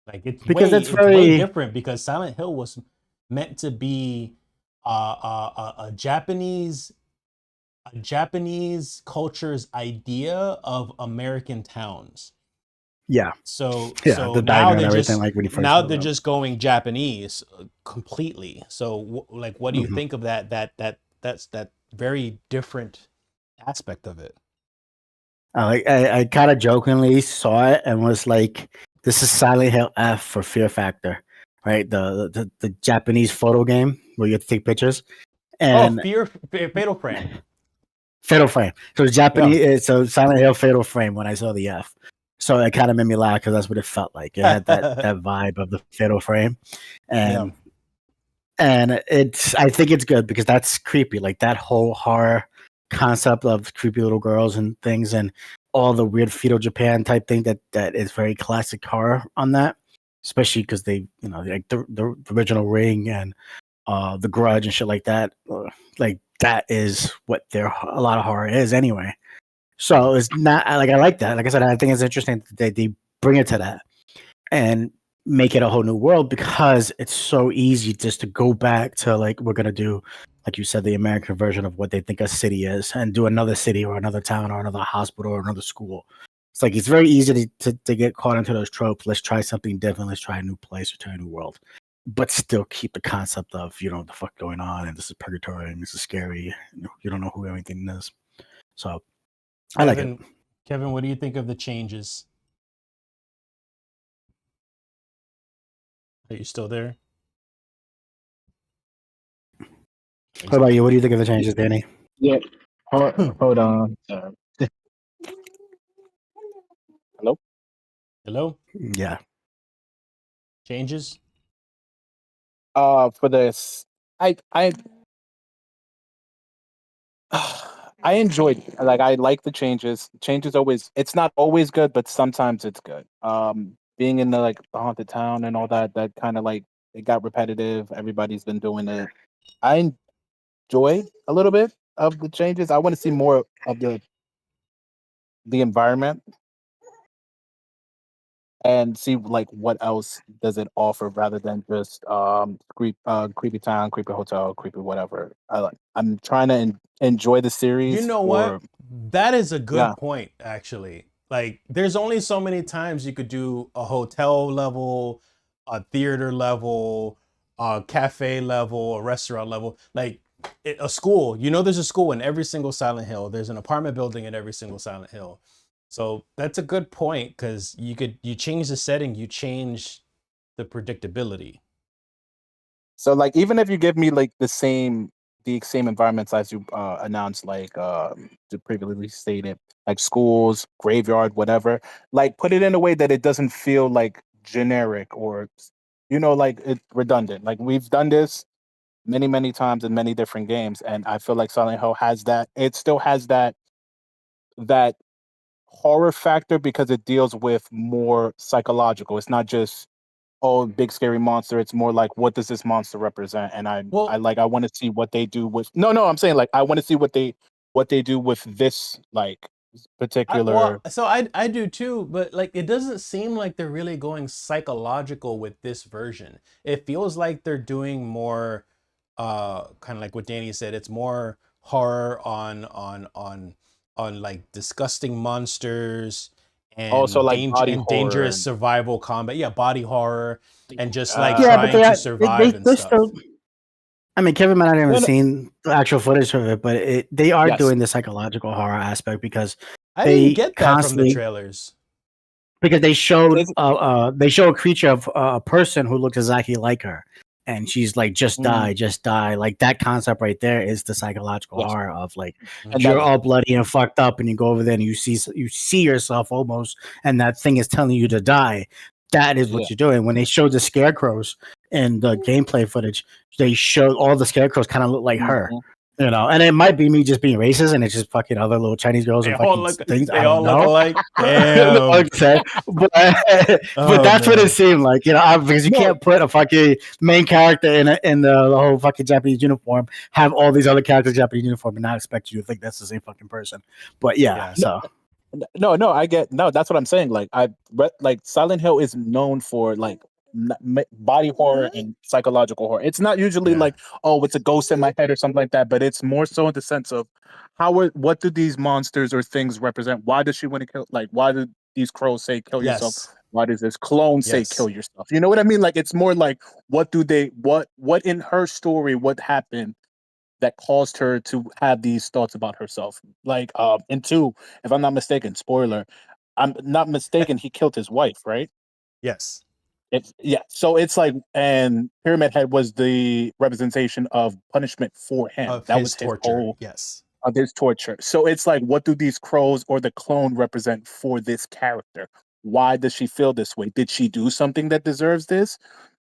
Like it's way different because Silent Hill was meant to be a Japanese culture's idea of American towns. Yeah. So the now diner they're and everything just like when you first now saw they're them. just going Japanese completely. So like, what do you think of that's that very different aspect of it? I kind of jokingly saw it and was like, "This is Silent Hill F for Fear Factor, right? The Japanese photo game where you have to take pictures." And Fatal Frame. Fatal Frame. So Japanese. So Silent Hill Fatal Frame. When I saw the F, so it kind of made me laugh because that's what it felt like. It had that vibe of the Fatal Frame, and it's. I think it's good because that's creepy. Like that whole horror concept of creepy little girls and things, and all the weird feudal Japan type thing that is very classic horror on that. Especially because they, like the original Ring and the Grudge and shit like that. Like that is what a lot of horror is anyway. So it's not like I like that. Like I said, I think it's interesting that they bring it to that and make it a whole new world because it's so easy just to go back to like we're gonna do, like you said, the American version of what they think a city is, and do another city or another town or another hospital or another school. It's like it's very easy to get caught into those tropes. Let's try something different. Let's try a new place or try a new world, but still keep the concept of what the fuck going on, and this is purgatory and this is scary. You don't know who everything is. So I like it. Kevin, what do you think of the changes? Are you still there? What about you? What do you think of the changes, Danny? Yeah. Hold on. Hello? Hello? Yeah. Changes? For this, I enjoyed it. Like I like the changes. Changes always it's not always good, but sometimes it's good. Being in the haunted town and all that kind of like it got repetitive. Everybody's been doing it. I enjoy a little bit of the changes. I want to see more of the environment and see like what else does it offer rather than just creepy town, creepy hotel, creepy whatever. I'm trying to enjoy the series. You know what? That is a good point, actually. Like, there's only so many times you could do a hotel level, a theater level, a cafe level, a restaurant level. Like, a school. There's a school in every single Silent Hill. There's an apartment building in every single Silent Hill. So that's a good point because you change the setting, you change the predictability. So like even if you give me like the same environments as you announced, like the previously stated, like schools, graveyard, whatever, like put it in a way that it doesn't feel like generic or like it's redundant. Like we've done this many times in many different games, and I feel like Silent Hill has that. It still has that horror factor because it deals with more psychological. It's not just big scary monster. It's more like what does this monster represent? And I want to see what they do with I'm saying like I want to see what they do with this like particular. I do too, but like it doesn't seem like they're really going psychological with this version. It feels like they're doing more kind of like what Danny said. It's more horror on like disgusting monsters and also like body horror dangerous survival combat. Yeah, body horror and just like trying to survive and stuff. Still, I mean, Kevin might not have even seen the actual footage of it, but they are doing the psychological horror aspect because I didn't get that from the trailers. Because they showed a creature of a person who looks exactly like her, and she's like, just die. Like that concept right there is the psychological horror of like you're all bloody and fucked up, and you go over there and you see yourself almost, and that thing is telling you to die. that is what you're doing. When they showed the scarecrows in the gameplay footage, they showed all the scarecrows kind of look like her. You know, and it might be me just being racist, and it's just fucking other little Chinese girls and fucking things. They all look alike. Damn. but that's what it seemed like, you know, because you can't put a fucking main character in the whole fucking Japanese uniform, have all these other characters in Japanese uniform, and not expect you to think that's the same fucking person. But so. No, I get that's what I'm saying. Like like Silent Hill is known for like body horror and psychological horror. It's not usually like, oh, it's a ghost in my head or something like that, but it's more so in the sense of what do these monsters or things represent? Why does she want to kill? Like, why do these crows say kill yourself? Why does this clone say kill yourself? You know what I mean? Like, it's more like what in her story, what happened that caused her to have these thoughts about herself? Like, and two, if I'm not mistaken, spoiler, I'm not mistaken, he killed his wife, right? Yes. So it's like, and Pyramid Head was the representation of punishment for him. That was his torture. Of his torture. So it's like, what do these crows or the clone represent for this character? Why does she feel this way? Did she do something that deserves this?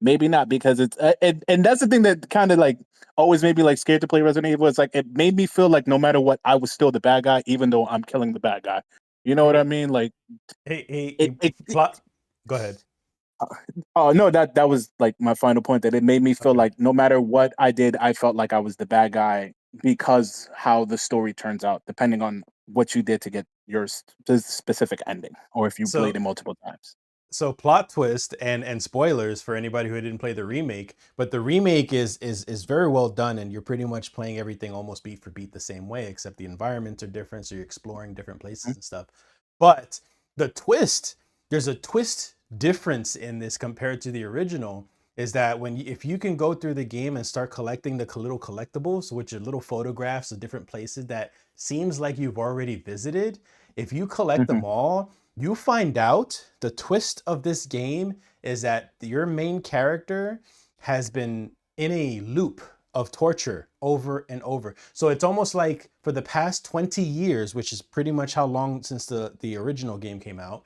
Maybe not, because it's and that's the thing that kind of like always made me like scared to play Resident Evil. It's like it made me feel like no matter what, I was still the bad guy, even though I'm killing the bad guy. You know what I mean? Like, go ahead. Oh no, that was like my final point, that it made me feel like no matter what I did, I felt like I was the bad guy because how the story turns out, depending on what you did to get your specific ending, or if you played it multiple times. So plot twist and spoilers for anybody who didn't play the remake, but the remake is very well done, and you're pretty much playing everything almost beat for beat the same way, except the environments are different, so you're exploring different places and stuff. But the twist, there's a twist difference in this compared to the original, is that if you can go through the game and start collecting the little collectibles, which are little photographs of different places that seems like you've already visited, if you collect them all, you find out the twist of this game is that your main character has been in a loop of torture over and over. So it's almost like for the past 20 years, which is pretty much how long since the original game came out,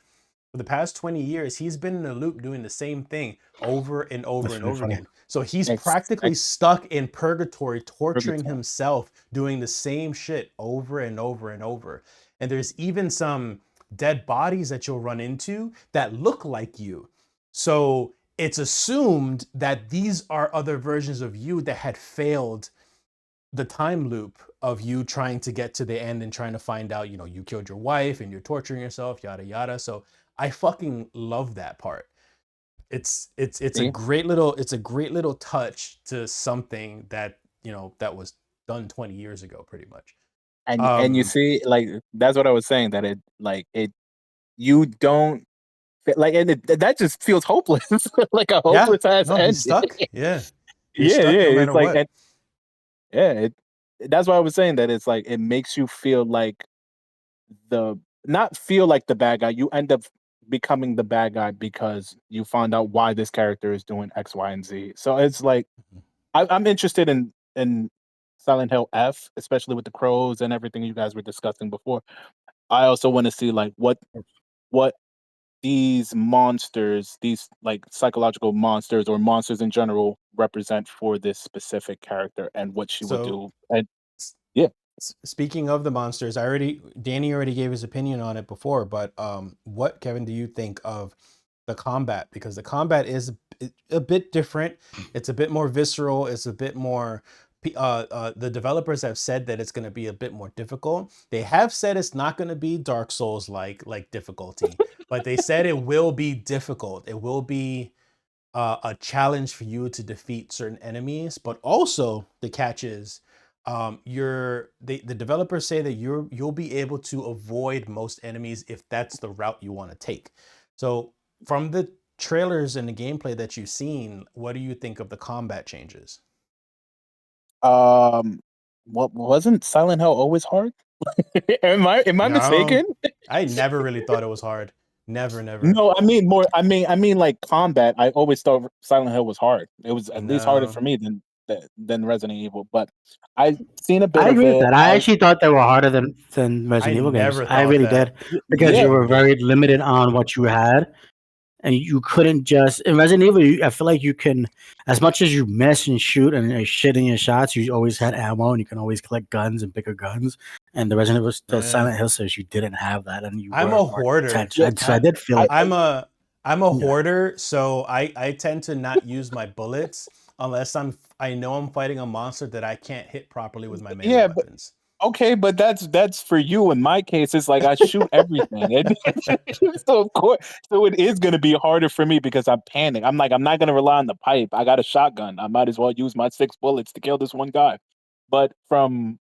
for the past 20 years, he's been in a loop doing the same thing over and over and over again. So he's practically stuck in purgatory, torturing himself, doing the same shit over and over and over. And there's even some dead bodies that you'll run into that look like you. So it's assumed that these are other versions of you that had failed the time loop of you trying to get to the end and trying to find out, you know, you killed your wife and you're torturing yourself, yada yada. So I fucking love that part. It's a great little touch to something that, you know, that was done 20 years ago pretty much. And you see, like, that's what I was saying, that you don't like, and that just feels hopeless. Like a hopeless ass end. He's stuck. Yeah. You're stuck no matter it's like what. That's why I was saying that it's like it makes you feel like not feel like the bad guy. You end up becoming the bad guy because you found out why this character is doing X, Y, and Z. So it's like I'm interested in Silent Hill F, especially with the crows and everything you guys were discussing before. I also want to see like what these monsters, these like psychological monsters or monsters in general, represent for this specific character and what she would do. And speaking of the monsters, Danny already gave his opinion on it before, but what, Kevin, do you think of the combat? Because the combat is a bit different. It's a bit more visceral. It's a bit more the developers have said that it's going to be a bit more difficult. They have said it's not going to be Dark Souls like difficulty, but they said it will be difficult. It will be a challenge for you to defeat certain enemies, but also the catch is the developers say that you'll be able to avoid most enemies if that's the route you want to take. So from the trailers and the gameplay that you've seen, what do you think of the combat changes? What wasn't Silent Hill always hard? am I mistaken? I never really thought it was hard. Never. No, I mean like combat. I always thought Silent Hill was hard. It was at least harder for me than Resident Evil. But I've seen a bit. I agree with that. I actually thought they were harder than Resident Evil games. I really did, because you were very limited on what you had. and you couldn't just in Resident Evil. I feel like you can, as much as you miss and shoot and shit in your shots, you always had ammo and you can always collect guns and bigger guns. And the Resident Evil, the Silent Hill says you didn't have that, and you. I'm were a more hoarder. tense. So I did feel it. I'm a hoarder, so I tend to not use my bullets unless I know I'm fighting a monster that I can't hit properly with my melee weapons. Okay, but that's for you. In my case, it's like I shoot everything. So of course, so it is going to be harder for me because I'm panicked. I'm like, I'm not going to rely on the pipe. I got a shotgun. I might as well use my 6 bullets to kill this one guy. But from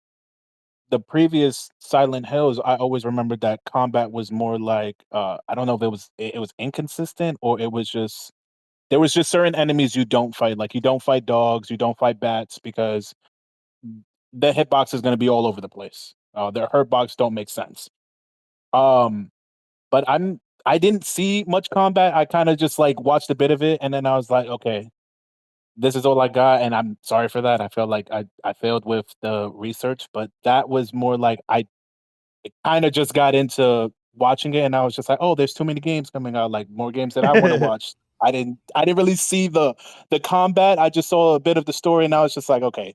the previous Silent Hills, I always remembered that combat was more like I don't know if it was inconsistent or it was just there was just certain enemies you don't fight. Like you don't fight dogs, you don't fight bats because the hitbox is going to be all over the place. Their hurtbox don't make sense. But I didn't see much combat. I kind of just like watched a bit of it, and then I was like, okay, this is all I got, and I'm sorry for that. I felt like I failed with the research, but that was more like I kind of just got into watching it, and I was just like, oh, there's too many games coming out, like more games that I want to watch. I didn't really see the combat. I just saw a bit of the story, and I was just like, okay,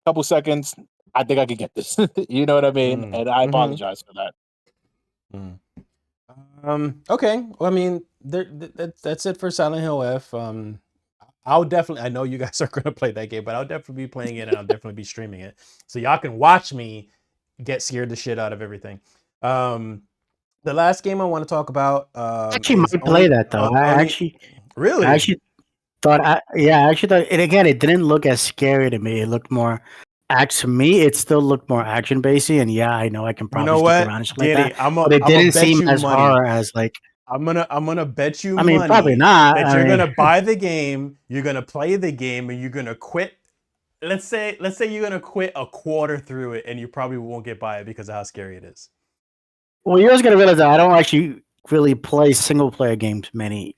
couple seconds, I think I could get this. You know what I mean? And I apologize for that. Okay. Well, I mean, that's it for Silent Hill F. I'll definitely. I know you guys are going to play that game, but I'll definitely be playing it, and I'll definitely be streaming it, so y'all can watch me get scared the shit out of everything. The last game I want to talk about. I actually might play that though. I actually thought, and again, it didn't look as scary to me. It looked more to me. It still looked more action basy, and yeah, I know I can probably stick around and shit like that. But it didn't seem as horror as like. I'm gonna bet you. I mean, probably not. That you're gonna buy the game, you're gonna play the game, and you're gonna quit. Let's say you're gonna quit a quarter through it, and you probably won't get by it because of how scary it is. Well, you're just gonna realize that I don't actually really play single player games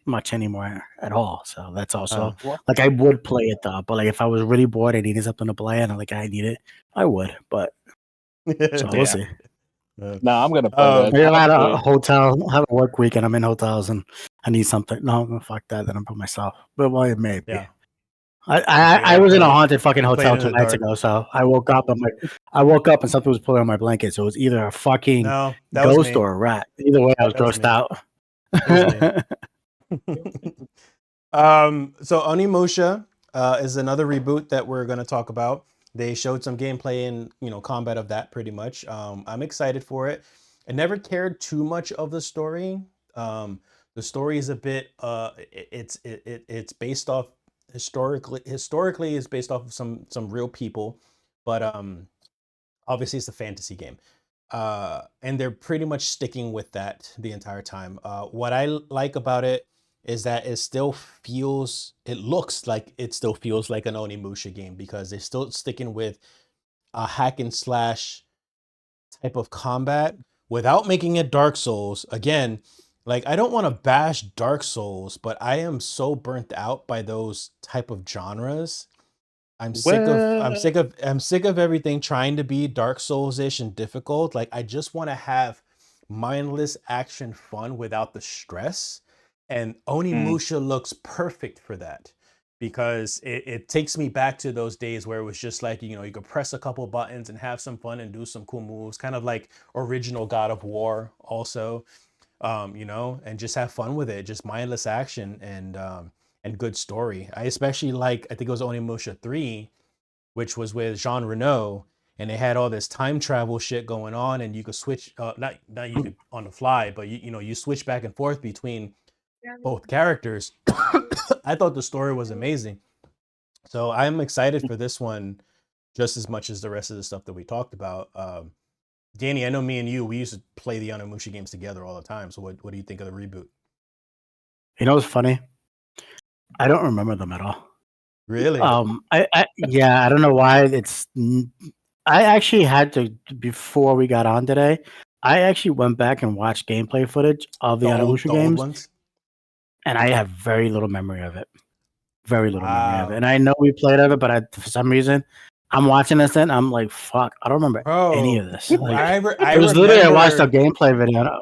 much anymore at all. So that's also like I would play it though, but like if I was really bored and needed something to play and like I need it, I would. But so we'll see. No, I'm gonna play that. I'm at a hotel, have a work week, and I'm in hotels, and I need something. No, I'm gonna fuck that. Then I'm by myself. But well, it may be. Yeah. I was in a haunted fucking hotel 2 nights ago, so I woke up. I woke up and something was pulling on my blanket. So it was either a fucking ghost or a rat. Either way, I was grossed out. So Onimusha is another reboot that we're going to talk about. They showed some gameplay and combat of that pretty much. I'm excited for it. I never cared too much of the story. The story is a bit it's based off historically is based off of some real people, but obviously it's a fantasy game. And they're pretty much sticking with that the entire time. What I like about it is that it looks like an Onimusha game because they're still sticking with a hack and slash type of combat without making it Dark Souls. Again, like I don't want to bash Dark Souls, but I am so burnt out by those type of genres. I'm sick of everything trying to be Dark Souls-ish and difficult. Like I just want to have mindless action fun without the stress. And Onimusha looks perfect for that because it takes me back to those days where it was just like, you could press a couple buttons and have some fun and do some cool moves, kind of like original God of War also, and just have fun with it, just mindless action and good story. I especially I think it was Onimusha 3, which was with Jean Reno, and they had all this time travel shit going on, and you could switch, not you could on the fly, but you switch back and forth between both characters. I thought the story was amazing. So I'm excited for this one just as much as the rest of the stuff that we talked about. Danny, I know me and you, we used to play the Onimusha games together all the time. So what do you think of the reboot? You know what's funny? I don't remember them at all. Really? I don't know why I actually had to, before we got on today, I actually went back and watched gameplay footage of the Onimusha games. Ones? And I have very little memory of it. Very little memory of it. And I know we played of it, but for some reason, I'm watching this and I'm like, fuck, I don't remember any of this. Like, I watched a gameplay video.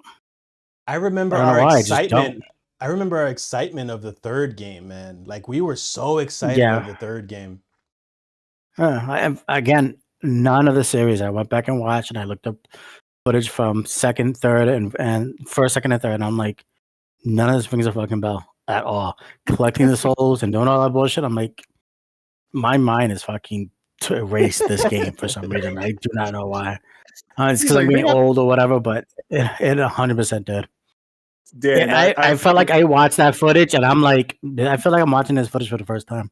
I remember our excitement. I remember our excitement of the third game, man. Like we were so excited Yeah. of the third game. Again, none of the series. I went back and watched, and I looked up footage from second, third, and first, second, and third. And I'm like, none of this rings a fucking bell at all. Collecting the souls and doing all that bullshit. I'm like, my mind is fucking to erase this game for some reason. I do not know why. It's because I'm getting old or whatever, but it 100% did. Dan, I felt like I watched that footage, and I'm like, I feel like I'm watching this footage for the first time.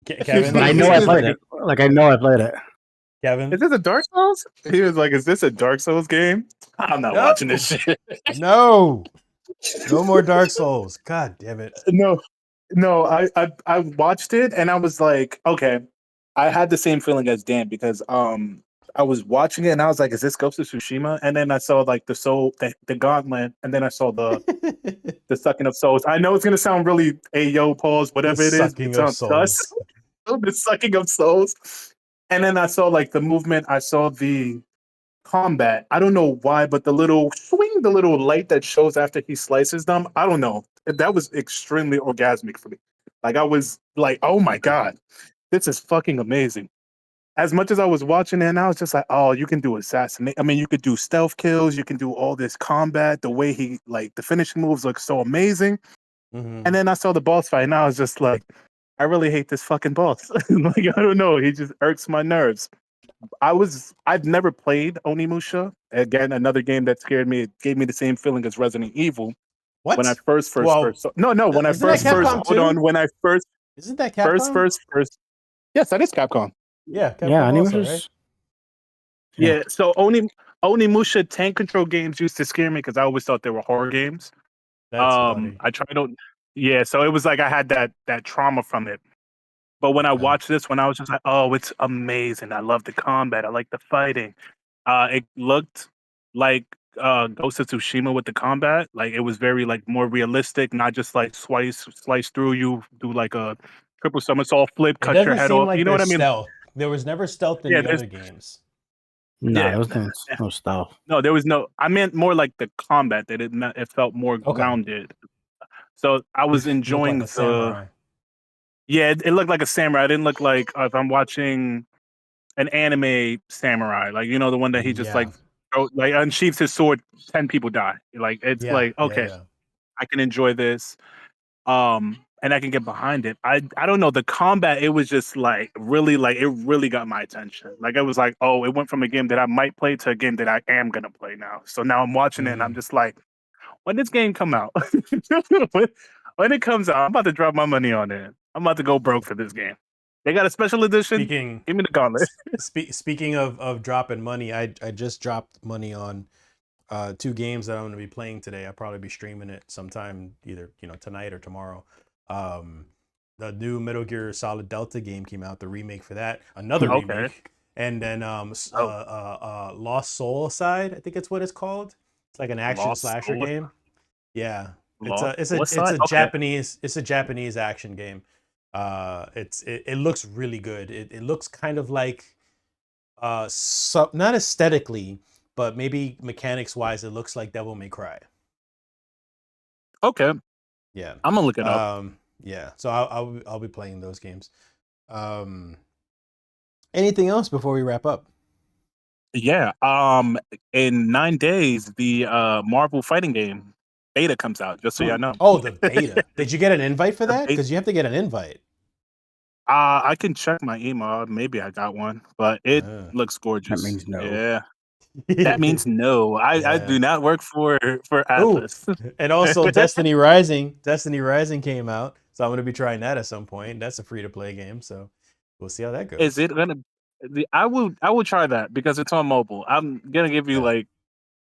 Kevin, But I know I played it. Like, I know I played it. Kevin, is this a Dark Souls? He was like, "Is this a Dark Souls game?" I'm not watching this shit. no more Dark Souls. God damn it. No, I watched it and I was like, okay. I had the same feeling as Dan because I was watching it and I was like, is this Ghost of Tsushima? And then I saw like the gauntlet, and then I saw the sucking of souls. I know it's gonna sound really ayo pause, whatever it is. Sucking It of sounds sus. souls. The sucking of souls. And then I saw like the movement, I saw the combat. I don't know why, but the little swing, the little light that shows after he slices them, I don't know. That was extremely orgasmic for me. Like I was like, oh my God, this is fucking amazing. As much as I was watching it, and I was just like, oh, you can do assassinate. I mean, you could do stealth kills, you can do all this combat. The way he like the finishing moves look so amazing. Mhm. And then I saw the boss fight, and I was just like, I really hate this fucking boss. Like, I don't know. He just irks my nerves. I've never played Onimusha. Again, another game that scared me. It gave me the same feeling as Resident Evil. What? When I first Well, no, when I isn't that first Capcom hold on, too? when I first Isn't that Capcom? first yes, that is Capcom. Yeah, Capcom Yeah, also, right? Yeah, so Onimusha tank control games used to scare me because I always thought they were horror games. That's funny. I tried to, yeah, so it was like I had that trauma from it. But when I Yeah. watched this, when I was just like, oh, it's amazing. I love the combat. I like the fighting. It looked like Ghost of Tsushima with the combat. Like it was very like more realistic, not just like slice through you, do like a triple somersault flip, It cut your doesn't head seem off. like You know what I there's mean? stealth. There was never stealth in Yeah, the there's other games. No, Yeah. there was no stealth. No, there was no. I meant more like the combat that it felt more Okay. grounded. So I was You look enjoying like a samurai. Yeah, it looked like a samurai. It didn't look like if I'm watching an anime samurai, like you know the one that he just Yeah. like unsheaths his sword, 10 people die. Like it's Yeah. like okay, Yeah. I can enjoy this, and I can get behind it. I don't know the combat. It was just like really like it really got my attention. Like it was like oh, it went from a game that I might play to a game that I am gonna play now. So now I'm watching it and I'm just like, when this game come out, when it comes out, I'm about to drop my money on it. I'm about to go broke for this game. They got a special edition. Speaking Give me the gauntlet. speaking of dropping money, I just dropped money on 2 games that I'm going to be playing today. I'll probably be streaming it sometime either tonight or tomorrow. The new Metal Gear Solid Delta game came out, the remake for that, another Okay. remake, and then Lost Soul Side, I think it's what it's called. It's like an action Lost slasher Soul? game. Yeah, What it's a side? Okay. Japanese action game. It looks really good. It looks kind of like not aesthetically, but maybe mechanics wise, it looks like Devil May Cry. Okay. Yeah. I'm gonna look it up. Yeah. So I'll be playing those games. Anything else before we wrap up? Yeah. In 9 days, the Marvel fighting game beta comes out. Just so y'all know. Oh, the beta. Did you get an invite for that? beta. Because you have to get an invite. I can check my email. Maybe I got one, but it looks gorgeous. That means no. Yeah. That means no. I do not work for Atlas. And also Destiny Rising. Destiny Rising came out, so I'm gonna be trying that at some point. That's a free to play game, so we'll see how that goes. Is it gonna? I will try that because it's on mobile. I'm gonna give you like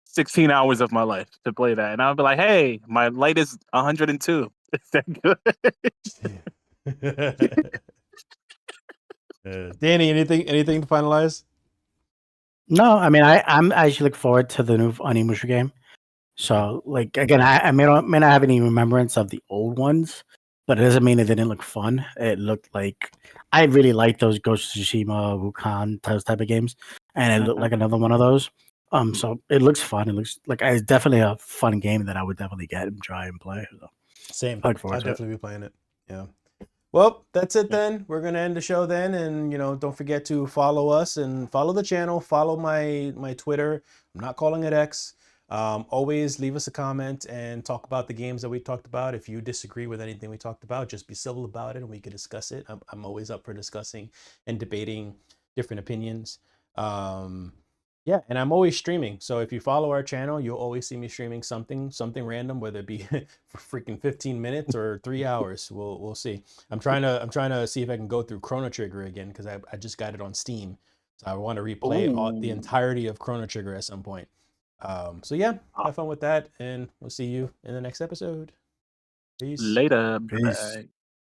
16 hours of my life to play that, and I'll be like, hey, my light is 102. Is that good? Danny, anything to finalize? No, I mean I'm actually look forward to the new Onimusha game. So like again, I may not have any remembrance of the old ones, but it doesn't mean it didn't look fun. It looked like I really like those Ghost of Tsushima, Wukan, those type of games, and it looked like another one of those. So it looks fun. It looks like it's definitely a fun game that I would definitely get and try and play. So. Same. Look forward I'll to it. definitely be playing it. Yeah. Well, that's it then. We're gonna end the show then, and don't forget to follow us and follow the channel. Follow my Twitter. I'm not calling it X. Always leave us a comment and talk about the games that we talked about. If you disagree with anything we talked about, just be civil about it, and we can discuss it. I'm always up for discussing and debating different opinions. Yeah, and I'm always streaming. So if you follow our channel, you'll always see me streaming something random, whether it be for freaking 15 minutes or 3 hours. We'll see. I'm trying to see if I can go through Chrono Trigger again because I just got it on Steam. So I want to replay the Ooh. entirety of Chrono Trigger at some point. So yeah, have fun with that, and we'll see you in the next episode. Peace. Later. Peace. Bye.